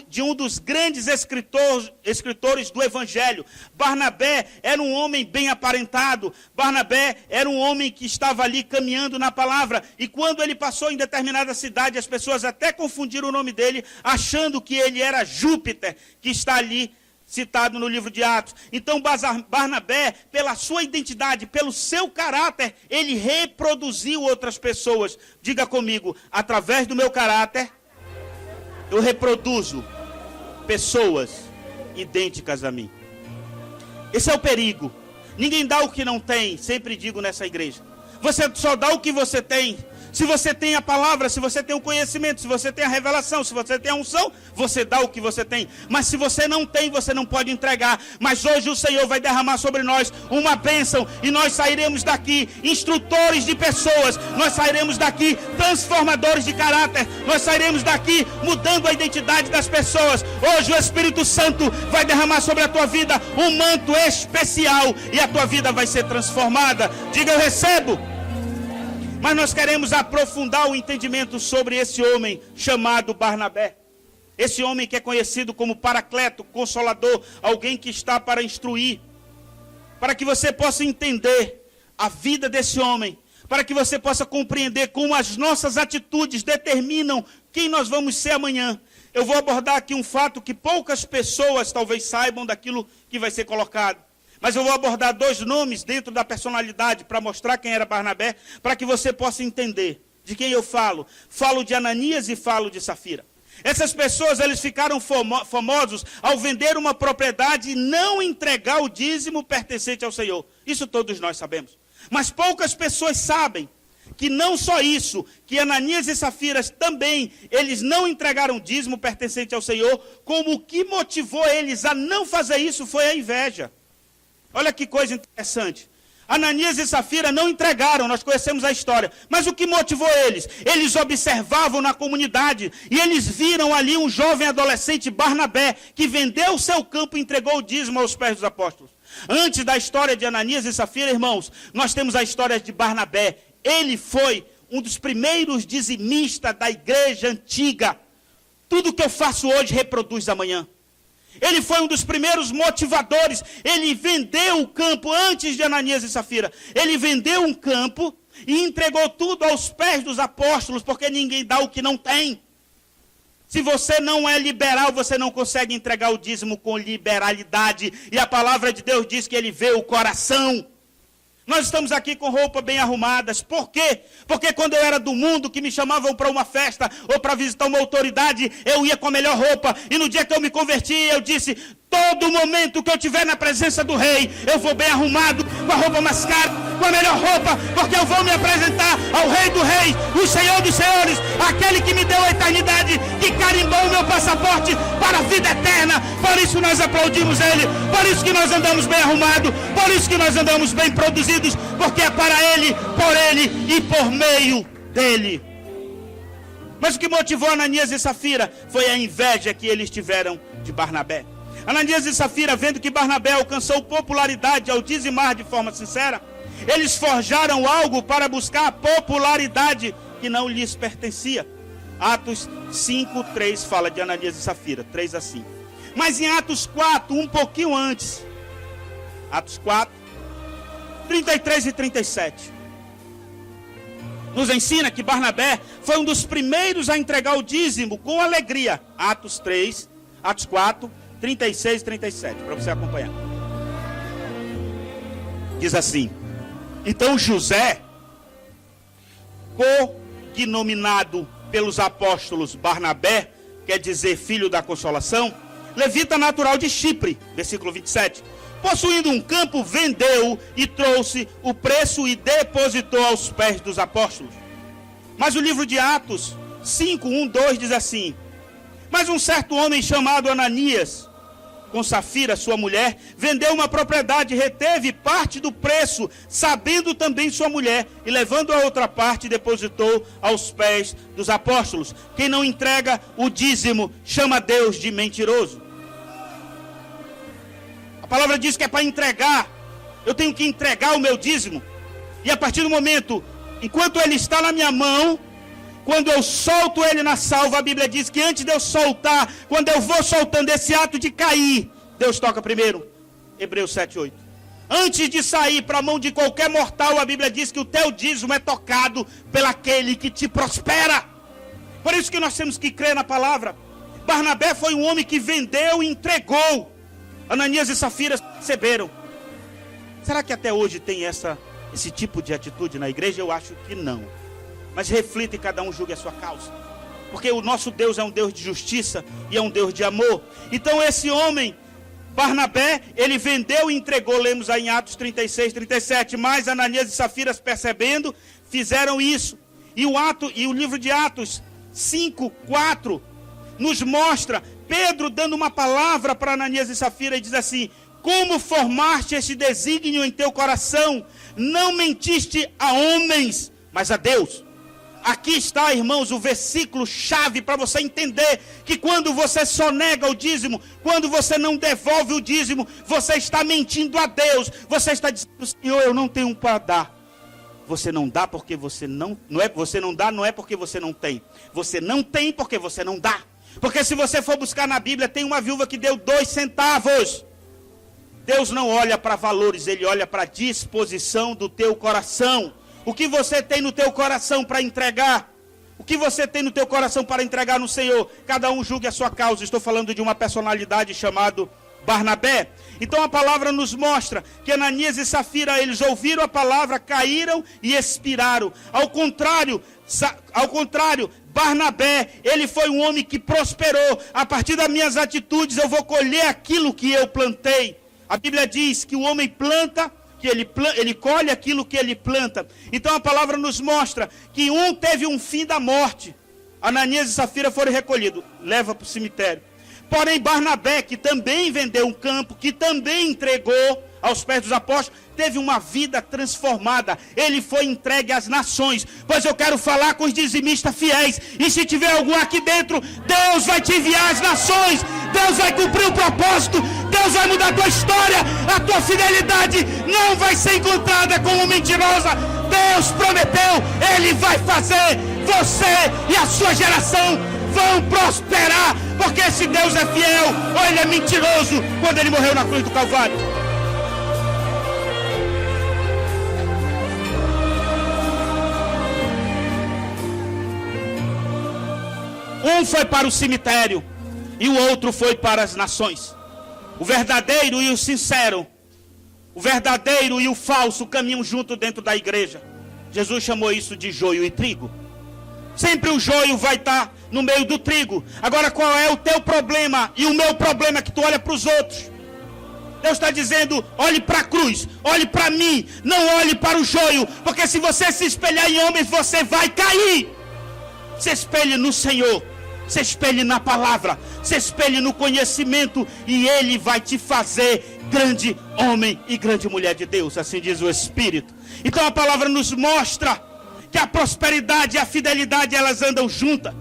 de um dos grandes escritores do Evangelho. Barnabé era um homem bem aparentado. Barnabé era um homem que estava ali caminhando na palavra. E quando ele passou em determinada cidade, as pessoas até confundiram o nome dele, achando que ele era Júpiter, que está ali citado no livro de Atos. Então Barnabé, pela sua identidade, pelo seu caráter, ele reproduziu outras pessoas. Diga comigo, através do meu caráter, eu reproduzo pessoas idênticas a mim. Esse é o perigo. Ninguém dá o que não tem, sempre digo nessa igreja. Você só dá o que você tem. Se você tem a palavra, se você tem o conhecimento, se você tem a revelação, se você tem a unção, você dá o que você tem. Mas se você não tem, você não pode entregar. Mas hoje o Senhor vai derramar sobre nós uma bênção e nós sairemos daqui instrutores de pessoas. Nós sairemos daqui transformadores de caráter. Nós sairemos daqui mudando a identidade das pessoas. Hoje o Espírito Santo vai derramar sobre a tua vida um manto especial e a tua vida vai ser transformada. Diga, eu recebo. Mas nós queremos aprofundar o entendimento sobre esse homem chamado Barnabé. Esse homem que é conhecido como Paracleto, Consolador, alguém que está para instruir. Para que você possa entender a vida desse homem. Para que você possa compreender como as nossas atitudes determinam quem nós vamos ser amanhã. Eu vou abordar aqui um fato que poucas pessoas talvez saibam daquilo que vai ser colocado. Mas eu vou abordar 2 nomes dentro da personalidade para mostrar quem era Barnabé, para que você possa entender de quem eu falo. Falo de Ananias e falo de Safira. Essas pessoas, eles ficaram famosos ao vender uma propriedade e não entregar o dízimo pertencente ao Senhor. Isso todos nós sabemos. Mas poucas pessoas sabem que não só isso, que Ananias e Safira também, eles não entregaram dízimo pertencente ao Senhor, como o que motivou eles a não fazer isso foi a inveja. Olha que coisa interessante. Ananias e Safira não entregaram, nós conhecemos a história. Mas o que motivou eles? Eles observavam na comunidade e eles viram ali um jovem adolescente, Barnabé, que vendeu o seu campo e entregou o dízimo aos pés dos apóstolos. Antes da história de Ananias e Safira, irmãos, nós temos a história de Barnabé. Ele foi um dos primeiros dizimistas da igreja antiga. Tudo que eu faço hoje reproduz amanhã. Ele foi um dos primeiros motivadores. Ele vendeu o campo antes de Ananias e Safira. Ele vendeu um campo e entregou tudo aos pés dos apóstolos, porque ninguém dá o que não tem. Se você não é liberal, você não consegue entregar o dízimo com liberalidade. E a palavra de Deus diz que ele vê o coração. Nós estamos aqui com roupas bem arrumadas. Por quê? Porque quando eu era do mundo, que me chamavam para uma festa ou para visitar uma autoridade, eu ia com a melhor roupa. E no dia que eu me converti, eu disse, todo momento que eu estiver na presença do rei, eu vou bem arrumado, com a roupa mais cara, com a melhor roupa, porque eu vou me apresentar ao rei do rei, o Senhor dos senhores, aquele que me deu a eternidade, que carimbou o meu passaporte para a vida eterna. Por isso nós aplaudimos ele, por isso que nós andamos bem arrumados, por isso que nós andamos bem produzidos, porque é para ele, por ele e por meio dele. Mas o que motivou Ananias e Safira foi a inveja que eles tiveram de Barnabé. Ananias e Safira, vendo que Barnabé alcançou popularidade ao dizimar de forma sincera, eles forjaram algo para buscar a popularidade que não lhes pertencia. Atos 5:3 fala de Ananias e Safira, 3-5. Mas em Atos 4, um pouquinho antes, Atos 4, 33 e 37, nos ensina que Barnabé foi um dos primeiros a entregar o dízimo com alegria. Atos 3, Atos 4, 36 e 37, para você acompanhar. Diz assim: então José, cognominado pelos apóstolos Barnabé, quer dizer filho da consolação, levita natural de Chipre, versículo 27, possuindo um campo, vendeu e trouxe o preço e depositou aos pés dos apóstolos. Mas o livro de Atos 5:1-2 diz assim: mas um certo homem chamado Ananias, com Safira, sua mulher, vendeu uma propriedade, reteve parte do preço, sabendo também sua mulher, e levando a outra parte, depositou aos pés dos apóstolos. Quem não entrega o dízimo, chama Deus de mentiroso. A palavra diz que é para entregar. Eu tenho que entregar o meu dízimo. E a partir do momento, enquanto ele está na minha mão, quando eu solto ele na salva, a Bíblia diz que antes de eu soltar, quando eu vou soltando esse ato de cair, Deus toca primeiro. Hebreus 7:8. Antes de sair para a mão de qualquer mortal, a Bíblia diz que o teu dízimo é tocado pelaquele que te prospera. Por isso que nós temos que crer na palavra. Barnabé foi um homem que vendeu e entregou. Ananias e Safira perceberam. Será que até hoje tem esse tipo de atitude na igreja? Eu acho que não. Mas reflita e cada um julgue a sua causa. Porque o nosso Deus é um Deus de justiça e é um Deus de amor. Então esse homem, Barnabé, ele vendeu e entregou, lemos aí em Atos 36, 37. Mas Ananias e Safira, percebendo, fizeram isso. E o livro de Atos 5, 4 nos mostra Pedro dando uma palavra para Ananias e Safira e diz assim: como formaste este desígnio em teu coração, não mentiste a homens, mas a Deus. Aqui está, irmãos, o versículo chave para você entender que quando você só nega o dízimo, quando você não devolve o dízimo, você está mentindo a Deus. Você está dizendo: Senhor, eu não tenho para dar. Você não dá porque você não é porque você não tem. Você não tem porque você não dá. Porque se você for buscar na Bíblia, tem uma viúva que deu 2 centavos. Deus não olha para valores, Ele olha para a disposição do teu coração. O que você tem no teu coração para entregar? O que você tem no teu coração para entregar no Senhor? Cada um julgue a sua causa. Estou falando de uma personalidade chamada Barnabé. Então a palavra nos mostra que Ananias e Safira, eles ouviram a palavra, caíram e expiraram. Ao contrário, Barnabé, ele foi um homem que prosperou. A partir das minhas atitudes eu vou colher aquilo que eu plantei. A Bíblia diz que o homem planta, que ele colhe aquilo que ele planta. Então a palavra nos mostra que um teve um fim da morte. Ananias e Safira foram recolhidos, leva para o cemitério. Porém Barnabé, que também vendeu um campo, que também entregou aos pés dos apóstolos, teve uma vida transformada. Ele foi entregue às nações. Pois eu quero falar com os dizimistas fiéis. E se tiver algum aqui dentro, Deus vai te enviar às nações. Deus vai cumprir o propósito. Deus vai mudar a tua história. A tua fidelidade não vai ser encontrada como mentirosa. Deus prometeu, Ele vai fazer. Você e a sua geração vão prosperar. Porque esse Deus é fiel ou Ele é mentiroso quando Ele morreu na cruz do Calvário. Um foi para o cemitério e o outro foi para as nações. O verdadeiro e o sincero, o verdadeiro e o falso caminham junto dentro da igreja. Jesus chamou isso de joio e trigo. Sempre o joio vai estar no meio do trigo. Agora qual é o teu problema e o meu problema? É que tu olha para os outros. Deus está dizendo: olhe para a cruz, olhe para mim, não olhe para o joio. Porque se você se espelhar em homens, você vai cair. Se espelhe no Senhor, se espelhe na palavra, se espelhe no conhecimento, e Ele vai te fazer grande homem e grande mulher de Deus, assim diz o Espírito. Então a palavra nos mostra que a prosperidade e a fidelidade, elas andam juntas,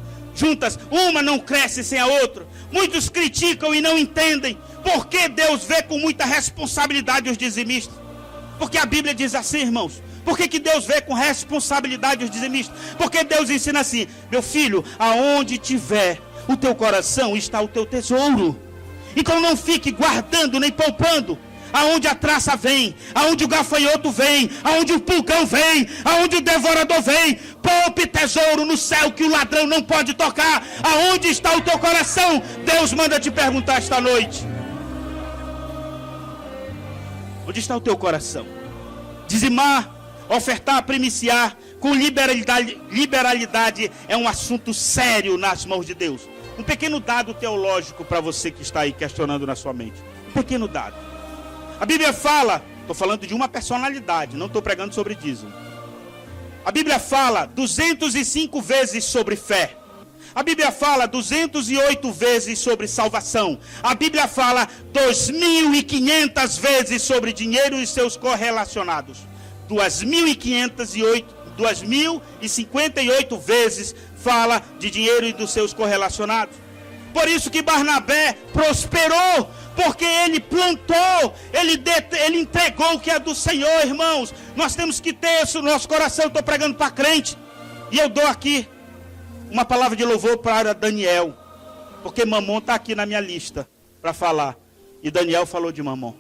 uma não cresce sem a outra. Muitos criticam e não entendem por que Deus vê com muita responsabilidade os dizimistas. Porque a Bíblia diz assim, irmãos. Por que Deus vê com responsabilidade os dizimistas? Porque Deus ensina assim: meu filho, aonde tiver o teu coração está o teu tesouro. Então não fique guardando nem poupando. Aonde a traça vem, aonde o gafanhoto vem, aonde o pulgão vem, aonde o devorador vem, poupe tesouro no céu que o ladrão não pode tocar. Aonde está o teu coração? Deus manda te perguntar esta noite. Onde está o teu coração? Dizimar, ofertar, primiciar com liberalidade é um assunto sério nas mãos de Deus. Um pequeno dado teológico para você que está aí questionando na sua mente. Um pequeno dado. A Bíblia fala, estou falando de uma personalidade, não estou pregando sobre dízimo. A Bíblia fala 205 vezes sobre fé. A Bíblia fala 208 vezes sobre salvação. A Bíblia fala 2.500 vezes sobre dinheiro e seus correlacionados. 2.058 vezes fala de dinheiro e dos seus correlacionados. Por isso que Barnabé prosperou, porque ele plantou, ele entregou o que é do Senhor, irmãos. Nós temos que ter isso no nosso coração. Eu estou pregando para crente, e eu dou aqui uma palavra de louvor para Daniel, porque Mamon está aqui na minha lista para falar, e Daniel falou de Mamon.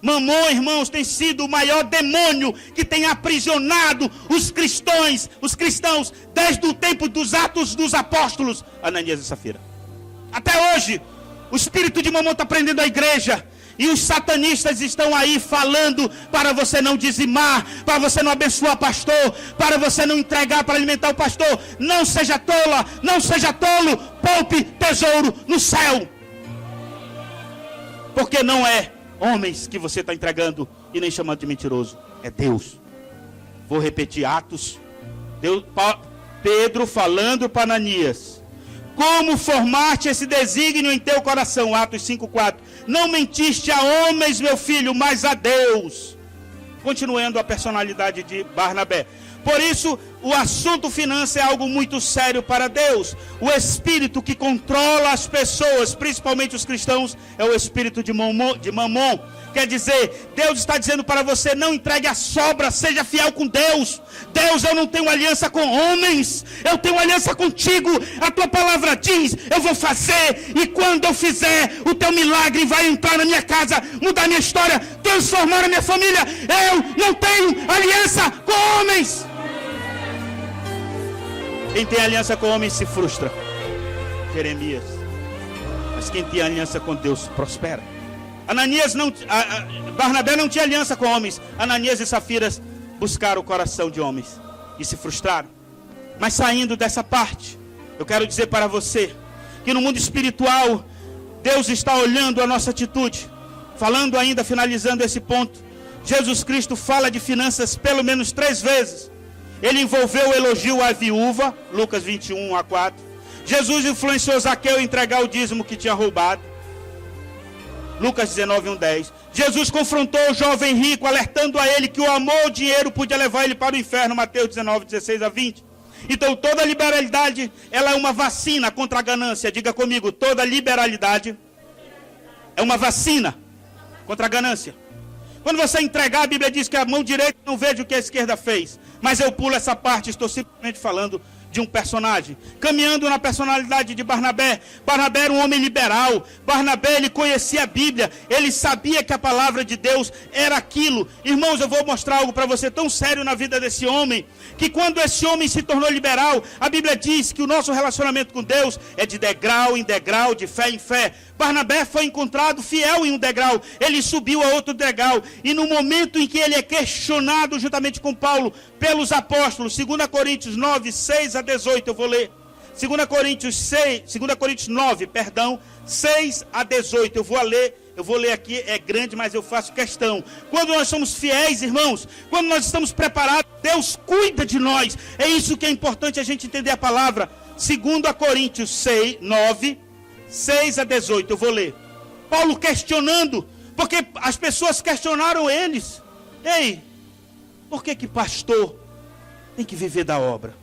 Mamon, irmãos, tem sido o maior demônio que tem aprisionado os cristãos desde o tempo dos Atos dos Apóstolos, Ananias e Safira. Até hoje, o espírito de Mamon está prendendo a igreja. E os satanistas estão aí falando para você não dizimar, para você não abençoar pastor, para você não entregar para alimentar o pastor. Não seja tola, não seja tolo, poupe tesouro no céu. Porque não é homens que você está entregando e nem chamando de mentiroso, é Deus. Vou repetir, Atos, Pedro falando para Ananias. Como formaste esse desígnio em teu coração, Atos 5:4. Não mentiste a homens, meu filho, mas a Deus. Continuando a personalidade de Barnabé. Por isso, o assunto finança é algo muito sério para Deus. O espírito que controla as pessoas, principalmente os cristãos, é o espírito de Mamon. Quer dizer, Deus está dizendo para você, não entregue a sobra, seja fiel com Deus. Deus, eu não tenho aliança com homens, eu tenho aliança contigo. A tua palavra diz, eu vou fazer, e quando eu fizer, o teu milagre vai entrar na minha casa, mudar minha história, transformar a minha família. Eu não tenho aliança com homens. Quem tem aliança com homens se frustra. Jeremias. Mas quem tem aliança com Deus prospera. Barnabé não tinha aliança com homens. Ananias e Safiras buscaram o coração de homens e se frustraram. Mas saindo dessa parte, eu quero dizer para você que no mundo espiritual Deus está olhando a nossa atitude. Falando ainda, finalizando esse ponto, Jesus Cristo fala de finanças pelo menos 3 vezes. Ele envolveu o elogio à viúva, Lucas 21:4. Jesus influenciou Zaqueu a entregar o dízimo que tinha roubado, Lucas 19:10. Jesus confrontou o jovem rico, alertando a ele que o amor ao dinheiro podia levar ele para o inferno, Mateus 19:16-20. Então toda liberalidade, ela é uma vacina contra a ganância. Diga comigo, toda liberalidade é uma vacina contra a ganância. Quando você entregar, a Bíblia diz que a mão direita não veja o que a esquerda fez. Mas eu pulo essa parte, estou simplesmente falando de um personagem. Caminhando na personalidade de Barnabé. Barnabé era um homem liberal. Barnabé, ele conhecia a Bíblia. Ele sabia que a palavra de Deus era aquilo. Irmãos, eu vou mostrar algo para você tão sério na vida desse homem, que quando esse homem se tornou liberal, a Bíblia diz que o nosso relacionamento com Deus é de degrau em degrau, de fé em fé. Barnabé foi encontrado fiel em um degrau. Ele subiu a outro degrau. E no momento em que ele é questionado juntamente com Paulo pelos apóstolos, 2 Coríntios 9:6-18, eu vou ler. 2 Coríntios 9, 6-18, eu vou ler aqui, é grande, mas eu faço questão. Quando nós somos fiéis, irmãos, quando nós estamos preparados, Deus cuida de nós. É isso que é importante a gente entender a palavra. 2 Coríntios 9, 6-18, eu vou ler. Paulo questionando, porque as pessoas questionaram eles. Ei, por que pastor tem que viver da obra?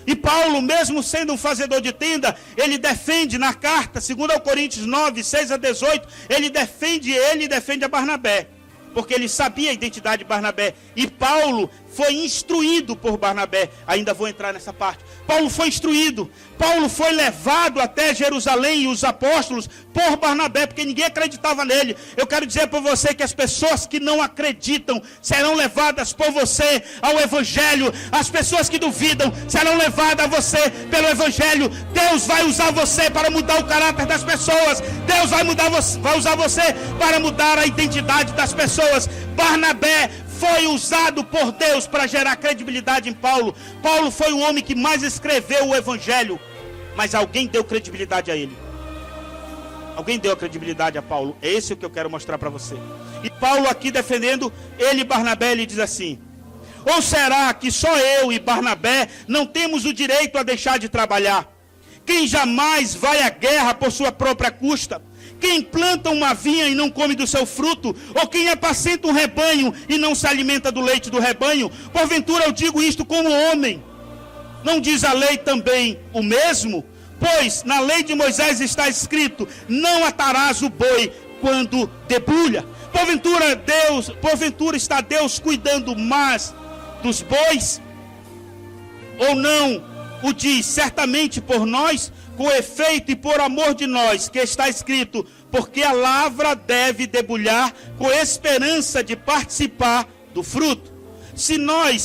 E Paulo, mesmo sendo um fazedor de tenda, ele defende na carta, 2 Coríntios 9, 6-18, ele defende a Barnabé, porque ele sabia a identidade de Barnabé. E Paulo foi instruído por Barnabé. Ainda vou entrar nessa parte. Paulo foi instruído. Paulo foi levado até Jerusalém e os apóstolos por Barnabé, porque ninguém acreditava nele. Eu quero dizer para você que as pessoas que não acreditam serão levadas por você ao Evangelho. As pessoas que duvidam serão levadas a você pelo Evangelho. Deus vai usar você para mudar o caráter das pessoas. Deus vai usar você para mudar a identidade das pessoas. Barnabé foi usado por Deus para gerar credibilidade em Paulo. Paulo foi o homem que mais escreveu o Evangelho, mas alguém deu credibilidade a ele. Alguém deu a credibilidade a Paulo. É esse o que eu quero mostrar para você. E Paulo aqui defendendo ele e Barnabé, ele diz assim: ou será que só eu e Barnabé não temos o direito a deixar de trabalhar? Quem jamais vai à guerra por sua própria custa? Quem planta uma vinha e não come do seu fruto? Ou quem apacenta um rebanho e não se alimenta do leite do rebanho? Porventura eu digo isto como homem. Não diz a lei também o mesmo? Pois na lei de Moisés está escrito: não atarás o boi quando debulha. Porventura está Deus cuidando mais dos bois? Ou não o diz certamente por nós? Com efeito e por amor de nós, que está escrito: porque a lavra deve debulhar com esperança de participar do fruto. Se nós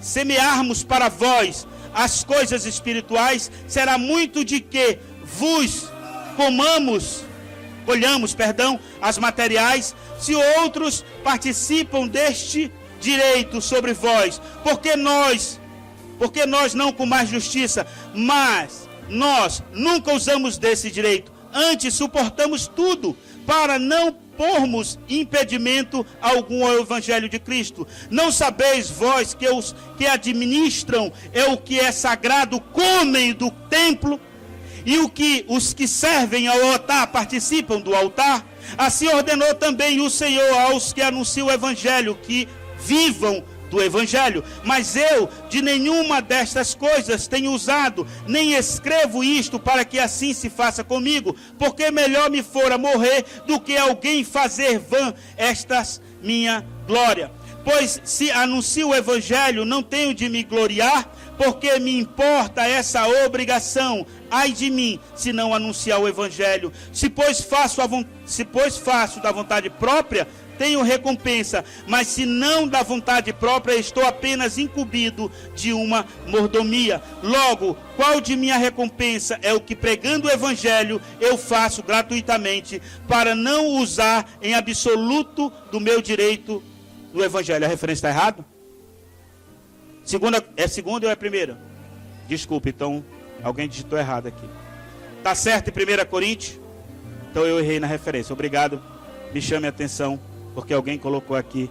semearmos para vós as coisas espirituais, será muito de que vos colhamos, as materiais, se outros participam deste direito sobre vós, porque nós não com mais justiça, mas nós nunca usamos desse direito, antes suportamos tudo, para não pormos impedimento algum ao Evangelho de Cristo. Não sabeis vós que os que administram o que é sagrado comem do templo, e os que servem ao altar participam do altar? Assim ordenou também o Senhor aos que anunciam o Evangelho, que vivam do Evangelho. Mas eu de nenhuma destas coisas tenho usado, nem escrevo isto para que assim se faça comigo, porque melhor me fora morrer do que alguém fazer vã estas minha glória. Pois se anuncio o Evangelho, não tenho de me gloriar, porque me importa essa obrigação. Ai de mim, se não anunciar o Evangelho. Se pois faço da vontade própria, tenho recompensa, mas se não da vontade própria, estou apenas incumbido de uma mordomia. Logo, qual de minha recompensa é o que, pregando o Evangelho, eu faço gratuitamente, para não usar em absoluto do meu direito do Evangelho? A referência está errada? É segunda ou é primeira? Desculpe, então alguém digitou errado aqui. Está certo em 1 Coríntios? Então eu errei na referência. Obrigado, me chame a atenção, porque alguém colocou aqui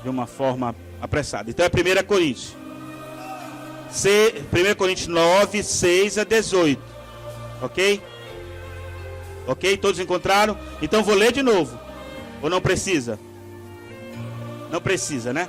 de uma forma apressada. Então é 1 Coríntios. 1 Coríntios 9, 6 a 18. Ok? Ok? Todos encontraram? Então vou ler de novo. Ou não precisa? Não precisa, né?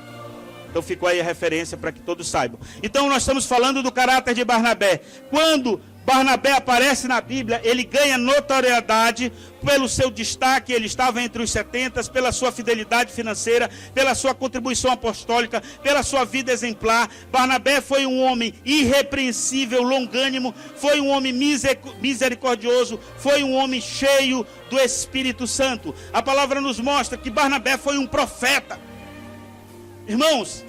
Então ficou aí a referência para que todos saibam. Então nós estamos falando do caráter de Barnabé. Quando Barnabé aparece na Bíblia, ele ganha notoriedade pelo seu destaque, ele estava entre os 70, pela sua fidelidade financeira, pela sua contribuição apostólica, pela sua vida exemplar. Barnabé foi um homem irrepreensível, longânimo, foi um homem misericordioso, foi um homem cheio do Espírito Santo. A palavra nos mostra que Barnabé foi um profeta. Irmãos,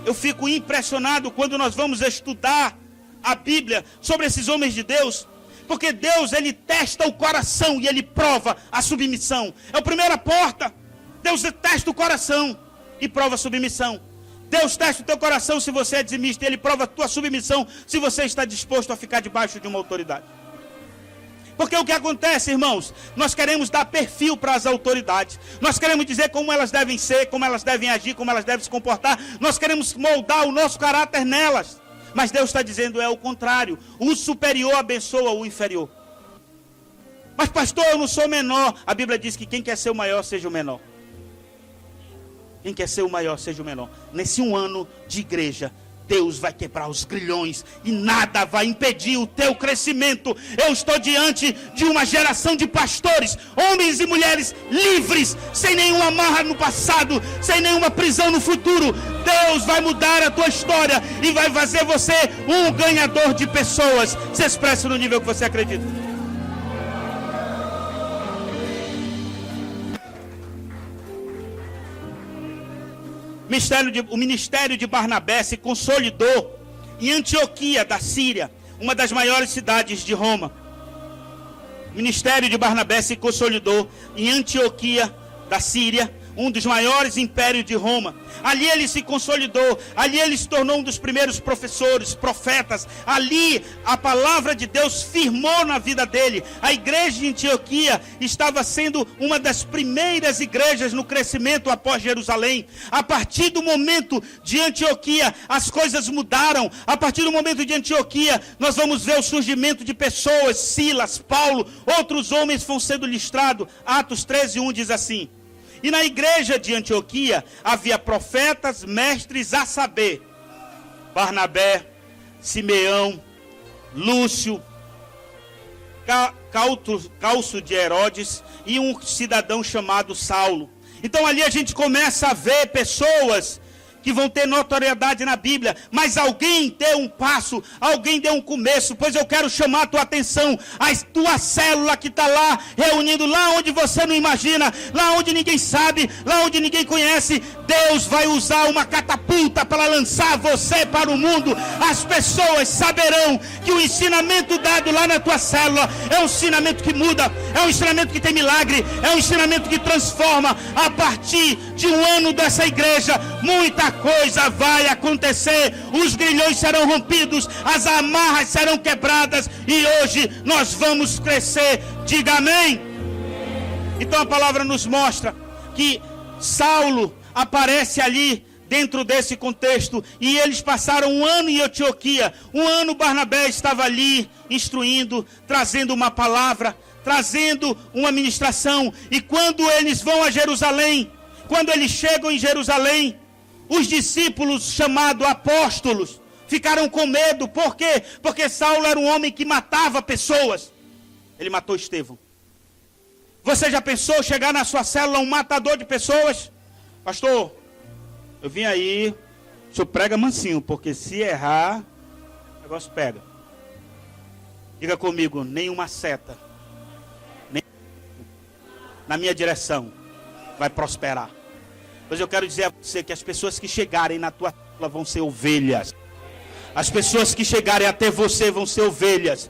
eu fico impressionado quando nós vamos estudar a Bíblia sobre esses homens de Deus, porque Deus, ele testa o coração e ele prova a submissão. É a primeira porta. Deus testa o coração e prova a submissão. Deus testa o teu coração se você é dizimista, e ele prova a tua submissão se você está disposto a ficar debaixo de uma autoridade. Porque o que acontece, irmãos, nós queremos dar perfil para as autoridades, nós queremos dizer como elas devem ser, como elas devem agir, como elas devem se comportar, nós queremos moldar o nosso caráter nelas. Mas Deus está dizendo é o contrário. O superior abençoa o inferior. Mas pastor, eu não sou menor. A Bíblia diz que quem quer ser o maior, seja o menor. Quem quer ser o maior, seja o menor. Nesse um ano de igreja, Deus vai quebrar os grilhões e nada vai impedir o teu crescimento. Eu estou diante de uma geração de pastores, homens e mulheres livres, sem nenhuma amarra no passado, sem nenhuma prisão no futuro. Deus vai mudar a tua história e vai fazer você um ganhador de pessoas. Se expresse no nível que você acredita. O ministério de Barnabé se consolidou em Antioquia da Síria, uma das maiores cidades de Roma. O ministério de Barnabé se consolidou em Antioquia da Síria, um dos maiores impérios de Roma. Ali ele se consolidou, ali ele se tornou um dos primeiros professores, profetas. Ali a palavra de Deus firmou na vida dele. A igreja de Antioquia estava sendo uma das primeiras igrejas no crescimento após Jerusalém. A partir do momento de Antioquia, as coisas mudaram. A partir do momento de Antioquia, nós vamos ver o surgimento de pessoas, Silas, Paulo, outros homens vão sendo listrados. Atos 13:1 diz assim: e na igreja de Antioquia havia profetas, mestres, a saber, Barnabé, Simeão, Lúcio, Calço de Herodes e um cidadão chamado Saulo. Então ali a gente começa a ver pessoas que vão ter notoriedade na Bíblia, mas alguém deu um passo, alguém deu um começo, pois eu quero chamar a tua atenção, a tua célula que está lá, reunindo lá onde você não imagina, lá onde ninguém sabe, lá onde ninguém conhece. Deus vai usar uma catapulta para lançar você para o mundo. As pessoas saberão que o ensinamento dado lá na tua célula é um ensinamento que muda, é um ensinamento que tem milagre, é um ensinamento que transforma. A partir de um ano dessa igreja, muita coisa vai acontecer. Os grilhões serão rompidos, as amarras serão quebradas e hoje nós vamos crescer. Diga amém. Então a palavra nos mostra que Saulo aparece ali dentro desse contexto, e eles passaram um ano em Antioquia. Um ano Barnabé estava ali instruindo, trazendo uma palavra, trazendo uma ministração. E quando eles vão a Jerusalém, quando eles chegam em Jerusalém, os discípulos, chamados apóstolos, ficaram com medo. Por quê? Porque Saulo era um homem que matava pessoas. Ele matou Estevão. Você já pensou chegar na sua célula um matador de pessoas? Pastor, eu vim aí, o senhor prega mansinho, porque se errar, o negócio pega. Diga comigo, nenhuma seta, nem na minha direção, vai prosperar. Pois eu quero dizer a você que as pessoas que chegarem na tua célula vão ser ovelhas. As pessoas que chegarem até você vão ser ovelhas.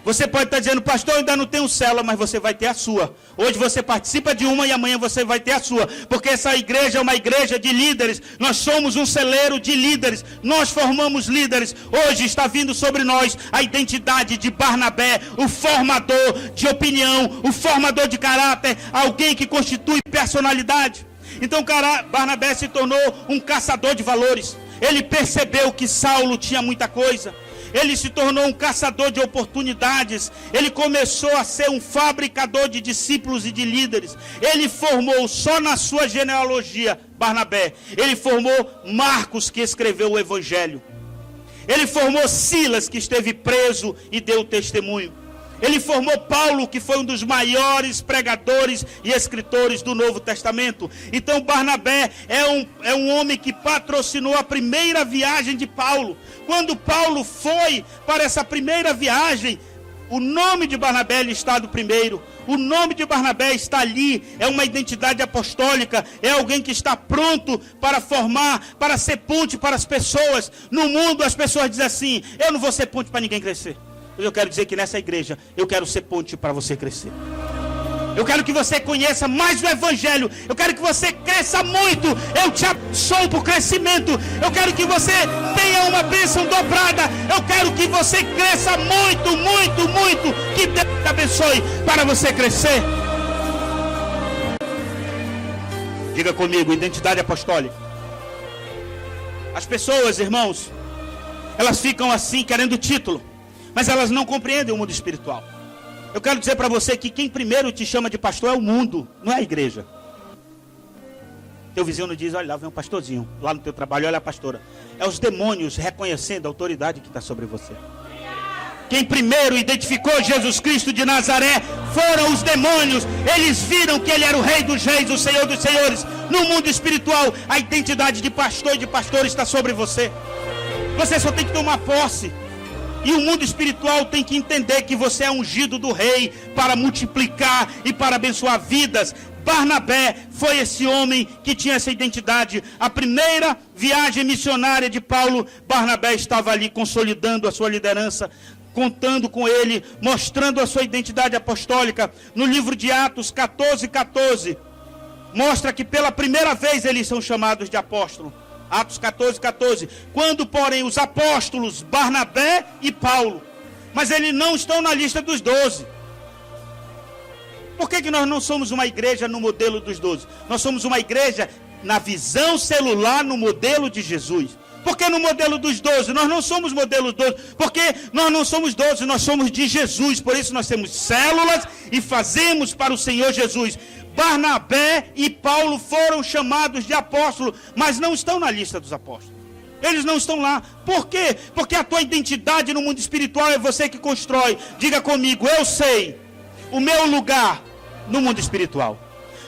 Você pode estar dizendo, pastor, eu ainda não tenho célula, mas você vai ter a sua. Hoje você participa de uma e amanhã você vai ter a sua. Porque essa igreja é uma igreja de líderes. Nós somos um celeiro de líderes. Nós formamos líderes. Hoje está vindo sobre nós a identidade de Barnabé, o formador de opinião, o formador de caráter, alguém que constitui personalidade. Então Barnabé se tornou um caçador de valores. Ele percebeu que Saulo tinha muita coisa. Ele se tornou um caçador de oportunidades. Ele começou a ser um fabricador de discípulos e de líderes. Ele formou, só na sua genealogia, Barnabé, ele formou Marcos, que escreveu o Evangelho. Ele formou Silas, que esteve preso e deu testemunho. Ele formou Paulo, que foi um dos maiores pregadores e escritores do Novo Testamento. Então Barnabé é um homem que patrocinou a primeira viagem de Paulo. Quando Paulo foi para essa primeira viagem, o nome de Barnabé está do primeiro. O nome de Barnabé está ali, é uma identidade apostólica, é alguém que está pronto para formar, para ser ponte para as pessoas. No mundo as pessoas dizem assim, eu não vou ser ponte para ninguém crescer. Eu quero dizer que nessa igreja, eu quero ser ponte para você crescer. Eu quero que você conheça mais o Evangelho. Eu quero que você cresça muito. Eu te abençoo por crescimento. Eu quero que você tenha uma bênção dobrada. Eu quero que você cresça muito, muito, muito. Que Deus te abençoe para você crescer. Diga comigo, identidade apostólica. As pessoas, irmãos, elas ficam assim querendo título, mas elas não compreendem o mundo espiritual. Eu quero dizer para você que quem primeiro te chama de pastor é o mundo, não é a igreja. Teu vizinho não diz, olha lá vem um pastorzinho, lá no teu trabalho, olha a pastora. É os demônios reconhecendo a autoridade que está sobre você. Quem primeiro identificou Jesus Cristo de Nazaré foram os demônios. Eles viram que ele era o Rei dos Reis, o Senhor dos Senhores. No mundo espiritual, a identidade de pastor e de pastor está sobre você. Você só tem que tomar posse. E o mundo espiritual tem que entender que você é ungido do rei para multiplicar e para abençoar vidas. Barnabé foi esse homem que tinha essa identidade. A primeira viagem missionária de Paulo, Barnabé estava ali consolidando a sua liderança, contando com ele, mostrando a sua identidade apostólica. No livro de Atos 14:14, mostra que pela primeira vez eles são chamados de apóstolos. Atos 14:14. Quando, porém, os apóstolos Barnabé e Paulo, mas eles não estão na lista dos 12. Por que nós não somos uma igreja no modelo dos 12? Nós somos uma igreja na visão celular, no modelo de Jesus. Por que no modelo dos 12? Nós não somos modelo 12. Porque nós não somos 12, nós somos de Jesus. Por isso nós temos células e fazemos para o Senhor Jesus. Barnabé e Paulo foram chamados de apóstolos, mas não estão na lista dos apóstolos. Eles não estão lá. Por quê? Porque a tua identidade no mundo espiritual é você que constrói. Diga comigo, eu sei o meu lugar no mundo espiritual.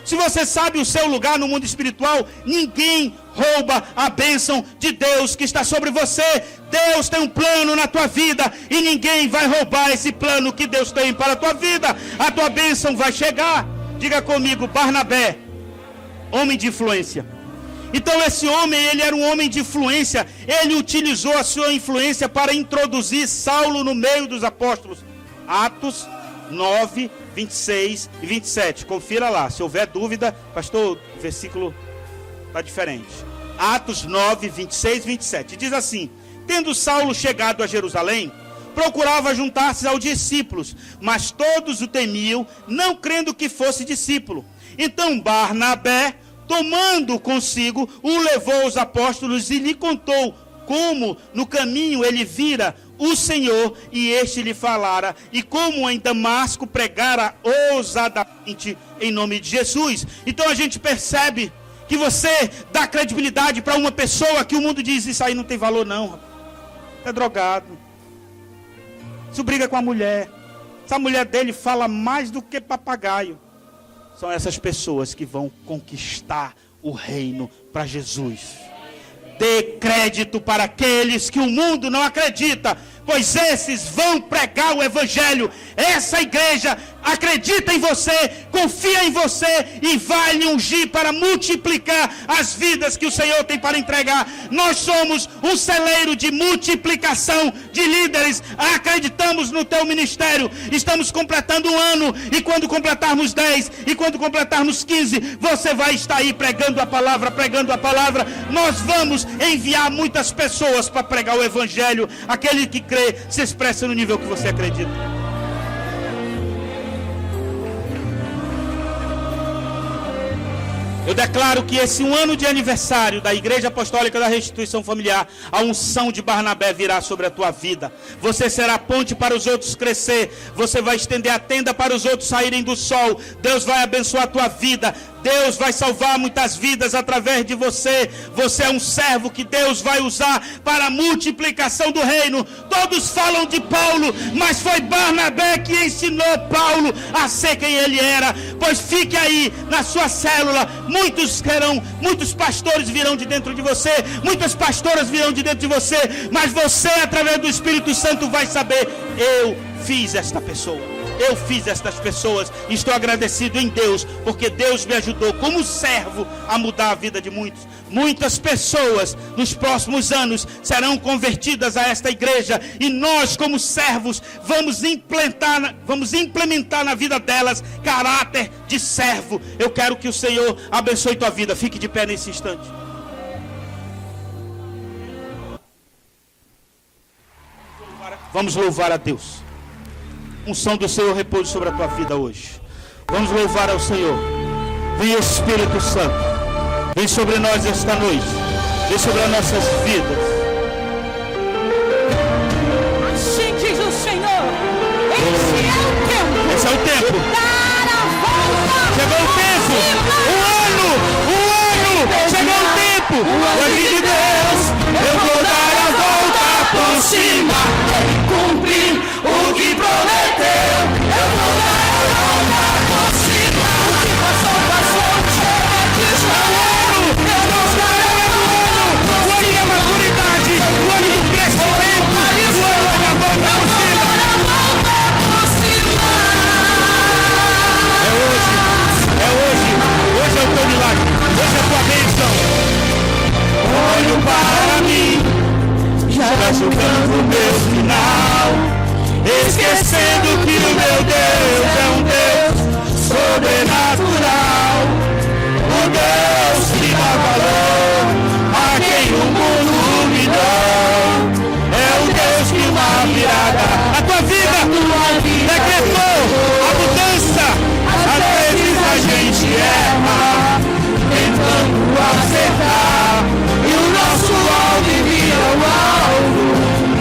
Se você sabe o seu lugar no mundo espiritual, ninguém rouba a bênção de Deus que está sobre você. Deus tem um plano na tua vida e ninguém vai roubar esse plano que Deus tem para a tua vida. A tua bênção vai chegar. Diga comigo, Barnabé, homem de influência. Então esse homem, ele era um homem de influência. Ele utilizou a sua influência para introduzir Saulo no meio dos apóstolos. Atos 9, 26 e 27. Confira lá, se houver dúvida, pastor, o versículo está diferente. Atos 9, 26 e 27. Diz assim: tendo Saulo chegado a Jerusalém, procurava juntar-se aos discípulos, mas todos o temiam, não crendo que fosse discípulo. Então Barnabé, tomando consigo, o levou aos apóstolos e lhe contou como no caminho ele vira o Senhor e este lhe falara, e como em Damasco pregara ousadamente em nome de Jesus. Então a gente percebe que você dá credibilidade para uma pessoa que o mundo diz: isso aí não tem valor não, rapaz. É drogado, isso briga com a mulher, essa mulher dele fala mais do que papagaio. São essas pessoas que vão conquistar o reino para Jesus. Dê crédito para aqueles que o mundo não acredita, pois esses vão pregar o evangelho. Essa igreja acredita em você, confia em você e vai lhe ungir para multiplicar as vidas que o Senhor tem para entregar. Nós somos um celeiro de multiplicação de líderes. Acreditamos no teu ministério. Estamos completando um ano, e quando completarmos 10, e quando completarmos 15, você vai estar aí pregando a palavra, pregando a palavra. Nós vamos enviar muitas pessoas para pregar o evangelho. Aquele que crê se expressa no nível que você acredita. Eu declaro que esse um ano de aniversário da Igreja Apostólica da Restituição Familiar, a unção de Barnabé virá sobre a tua vida. Você será ponte para os outros crescer. Você vai estender a tenda para os outros saírem do sol. Deus vai abençoar a tua vida. Deus vai salvar muitas vidas através de você. Você é um servo que Deus vai usar para a multiplicação do reino. Todos falam de Paulo, mas foi Barnabé que ensinou Paulo a ser quem ele era. Pois fique aí na sua célula. Muitos pastores virão de dentro de você, muitas pastoras virão de dentro de você, mas você, através do Espírito Santo, vai saber: eu fiz esta pessoa. Eu fiz estas pessoas, e estou agradecido em Deus, porque Deus me ajudou como servo a mudar a vida de muitos. Muitas pessoas nos próximos anos serão convertidas a esta igreja, e nós como servos vamos implementar na vida delas caráter de servo. Eu quero que o Senhor abençoe tua vida. Fique de pé nesse instante. Vamos louvar a Deus. Unção do Senhor repouso sobre a tua vida hoje. Vamos louvar ao Senhor. Vem Espírito Santo, vem sobre nós esta noite, vem sobre as nossas vidas. Assim diz o Senhor: esse é o tempo. Esse é o tempo. Dar a volta. Chegou o tempo. O ano. Chegou o tempo. O ano de Deus. Eu vou dar a volta por cima e cumprir o que prometeu. Eu vou dar a volta por cima. O que passou, chega de ano. Eu vou dar a volta. O ano da maturidade, o ano do crescimento, o ano da volta por cima. É hoje. Hoje é o teu milagre. Hoje é a tua bênção. Olho para mim, já julgando o meu final, esquecendo que o meu Deus é um Deus sobrenatural, o Deus que dá valor a quem o mundo humilhou, é o Deus que uma virada a tua vida decretou a mudança. Às vezes a gente erra tentando acertar, e o nosso alvo vira o alvo.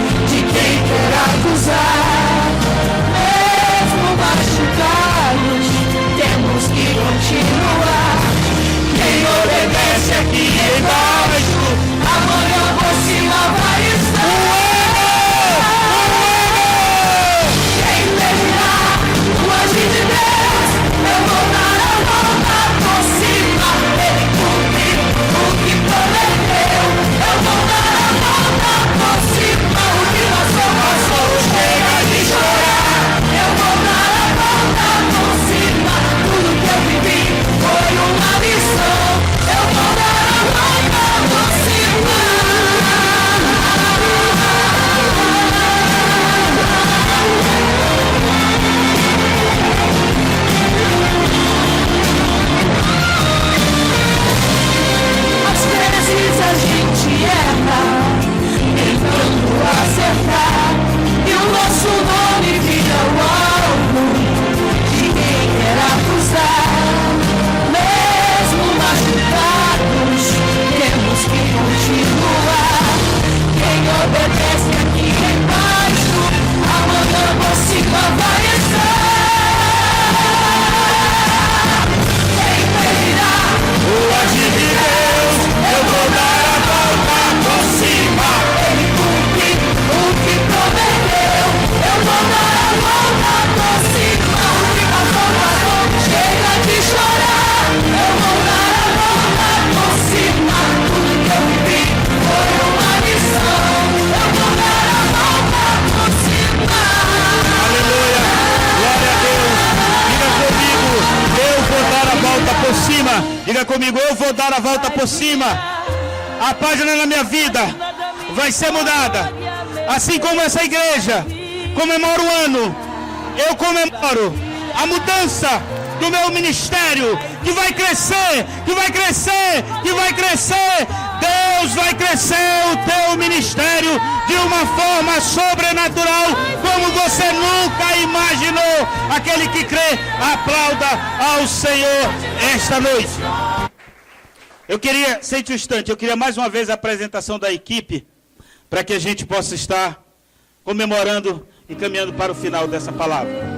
Diga comigo, eu vou dar a volta por cima. A página na minha vida vai ser mudada. Assim como essa igreja comemora o ano, eu comemoro a mudança do meu ministério, que vai crescer, que vai crescer, que vai crescer. Deus vai crescer o teu ministério de uma forma sobrenatural, como você nunca imaginou. Aquele que crê, aplauda ao Senhor esta noite. Eu queria, sente um instante, eu queria mais uma vez a apresentação da equipe, para que a gente possa estar comemorando e caminhando para o final dessa palavra.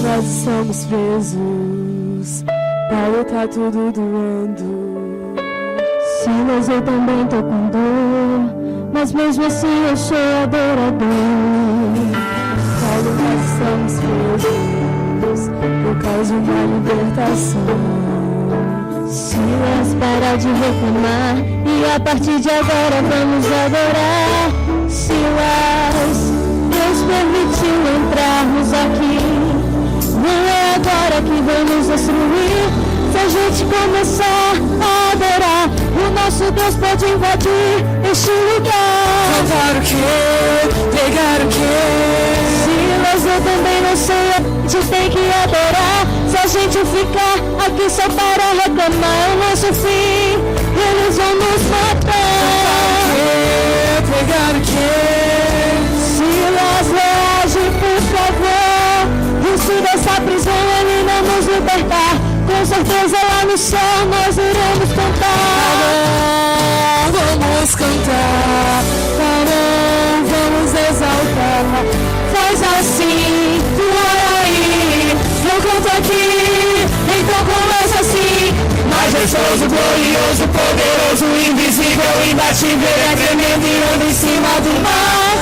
Nós estamos presos, Paulo tá tudo doando. Silas, eu também tô com dor, mas mesmo assim eu sou adorador. Paulo, nós estamos presos, por causa de uma libertação. Silas, para de reclamar, e a partir de agora vamos adorar. Silas, Deus permitiu entrarmos aqui. Não é agora que vamos destruir. Se a gente começar a adorar, o nosso Deus pode invadir este lugar. Cantar o quê? Pegar o quê? Silas, eu também não sei, a gente tem que adorar. Se a gente ficar aqui só para reclamar, é o nosso fim, eles vão nos matar. Cantar o quê? Pegar o quê? Silas, reage, por favor. Se dessa prisão ele não nos libertar, com certeza lá no céu nós iremos cantar. Vamos cantar, vamos exaltar. Faz assim, ora aí, eu canto aqui, então começa assim. Majestoso, glorioso, poderoso, invisível, imbatível, é tremendo e anda em cima do mar.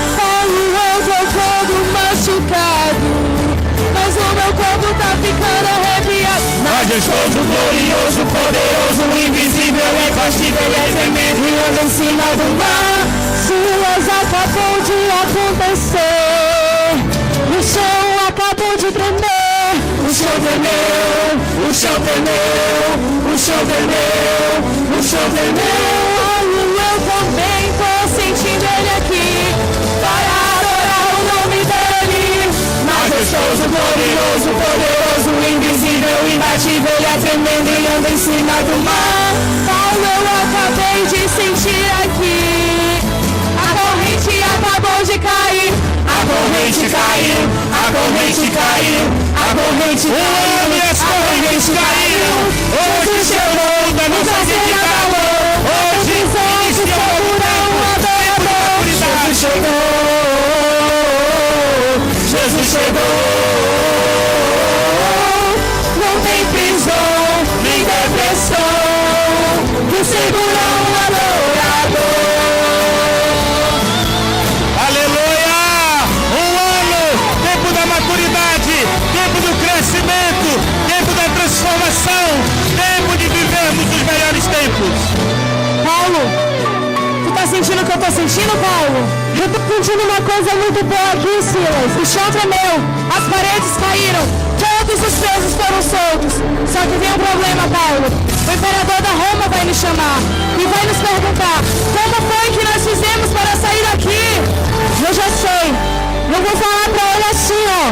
Eu tô todo machucado, mas o meu corpo tá ficando arrepiado. Majestoso, glorioso, poderoso, invisível, é fastível, é tremendo e anda em cima do mar. Silas, acabou de acontecer, o chão acabou de tremer. O chão tremeu, o chão tremeu, o chão tremeu, o chão tremeu. Eu também tô sentindo ele aqui, para adorar o nome dele. Majestoso, glorioso, poderoso, invisível, imbatível, é tremendo e anda em cima do mar. Paulo, eu acabei de sentir aqui, a corrente acabou de cair. A corrente caiu, a corrente caiu, a corrente caiu, a corrente caiu. Hoje chegou da nossa vida, hoje se segurou um adorador. Jesus chegou, Jesus chegou. Não tem prisão, nem depressão, que segura um adorador. Aleluia! Um ano, tempo da maturidade, tempo do crescimento, tempo da transformação, tempo de vivermos os melhores tempos. Paulo, tu tá sentindo o que eu tô sentindo, Paulo? Eu tô sentindo uma coisa muito boa aqui, Silas. O chão tremeu, as paredes caíram, todos os presos foram soltos. Só que tem um problema, Paulo. O imperador da Roma vai nos chamar e vai nos perguntar: como foi que nós fizemos para sair daqui? Eu já sei. Eu vou falar pra ele assim, ó.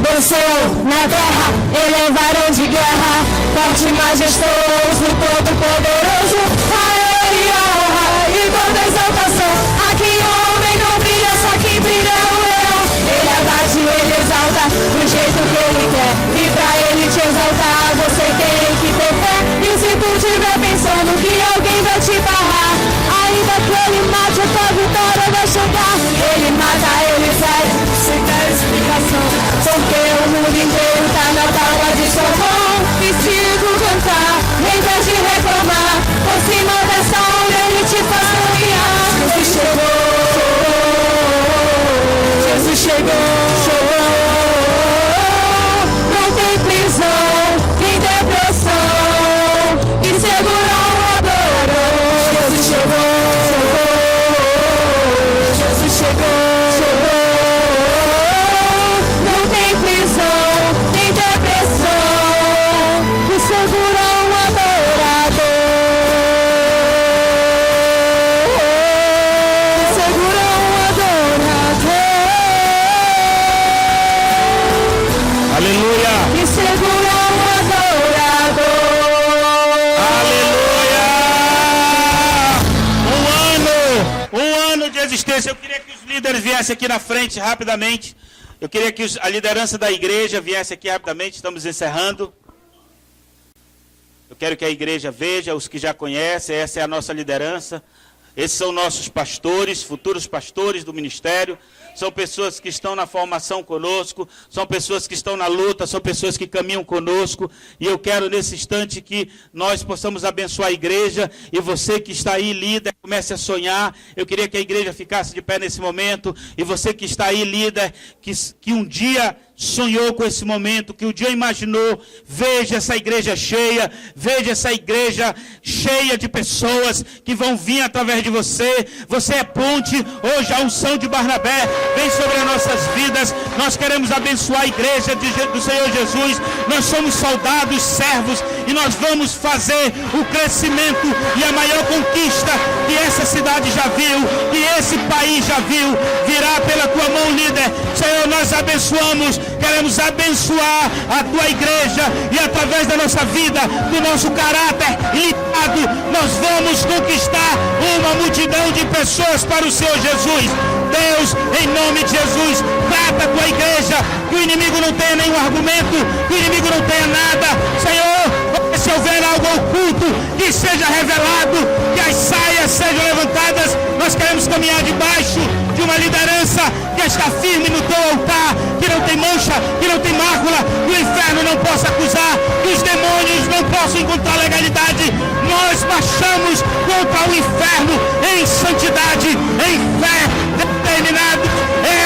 Desceu na terra, ele é varão de guerra, forte e majestoso, todo poderoso. A ele a honra e toda exaltação. Aqui homem não brilha, só quem brilha é o leão. Ele abate, ele exalta do jeito que ele quer. E pra ele te exaltar, você tem que ter fé. E se tu estiver pensando que alguém vai te barrar, ainda que ele mate, a tua vitória vai chegar. Ele mata, ele faz, sem dar explicação, porque o mundo inteiro tá na palma de sua mão. E se tu cantar, liderança, eu queria que os líderes viessem aqui na frente rapidamente. Eu queria que a liderança da igreja viesse aqui rapidamente, estamos encerrando. Eu quero que a igreja veja, os que já conhecem, essa é a nossa liderança. Esses são nossos pastores, futuros pastores do ministério. São pessoas que estão na formação conosco, são pessoas que estão na luta, são pessoas que caminham conosco. E eu quero nesse instante que nós possamos abençoar a igreja. E você que está aí, líder, comece a sonhar. Eu queria que a igreja ficasse de pé nesse momento. E você que está aí, líder, que um dia sonhou com esse momento, que um dia imaginou, veja essa igreja cheia, veja essa igreja cheia de pessoas que vão vir através de você. Você é ponte, hoje a unção de Barnabé vem sobre as nossas vidas. Nós queremos abençoar a igreja do Senhor Jesus. Nós somos soldados, servos, e nós vamos fazer o crescimento e a maior conquista que essa cidade já viu, que esse país já viu, virá pela tua mão, líder. Senhor, nós abençoamos, queremos abençoar a tua igreja, e através da nossa vida, do nosso caráter limitado, nós vamos conquistar uma multidão de pessoas para o Senhor Jesus. Deus, em nome de Jesus, trata a tua igreja, que o inimigo não tenha nenhum argumento, que o inimigo não tenha nada. Senhor, se houver algo oculto, que seja revelado, que as saias sejam levantadas. Nós queremos caminhar debaixo de uma liderança que está firme no teu altar, que não tem mancha, que não tem mácula, que o inferno não possa acusar, que os demônios não possam encontrar legalidade. Nós marchamos contra o inferno em santidade, em fé, determinado.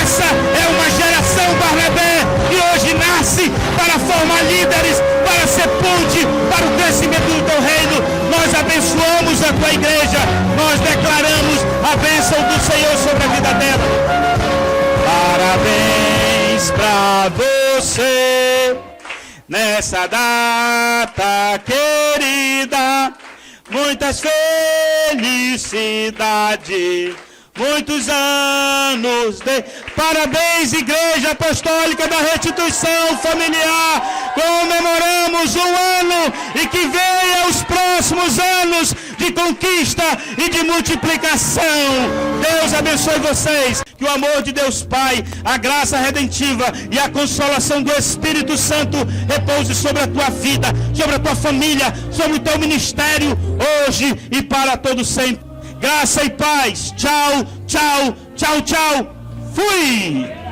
Essa é uma geração, Barnabé, que hoje nasce para formar líderes, para ser ponte para o crescimento do teu reino. Nós abençoamos a tua igreja, nós declaramos a bênção do Senhor sobre a vida dela. Parabéns pra você nessa data querida, muitas felicidades, muitos anos de... Parabéns, Igreja Apostólica da Restituição Familiar. Comemoramos um ano e que venha os próximos anos de conquista e de multiplicação. Deus abençoe vocês. Que o amor de Deus Pai, a graça redentiva e a consolação do Espírito Santo repouse sobre a tua vida, sobre a tua família, sobre o teu ministério, hoje e para todo sempre. Graça e paz. Tchau, tchau, tchau, tchau. Fui!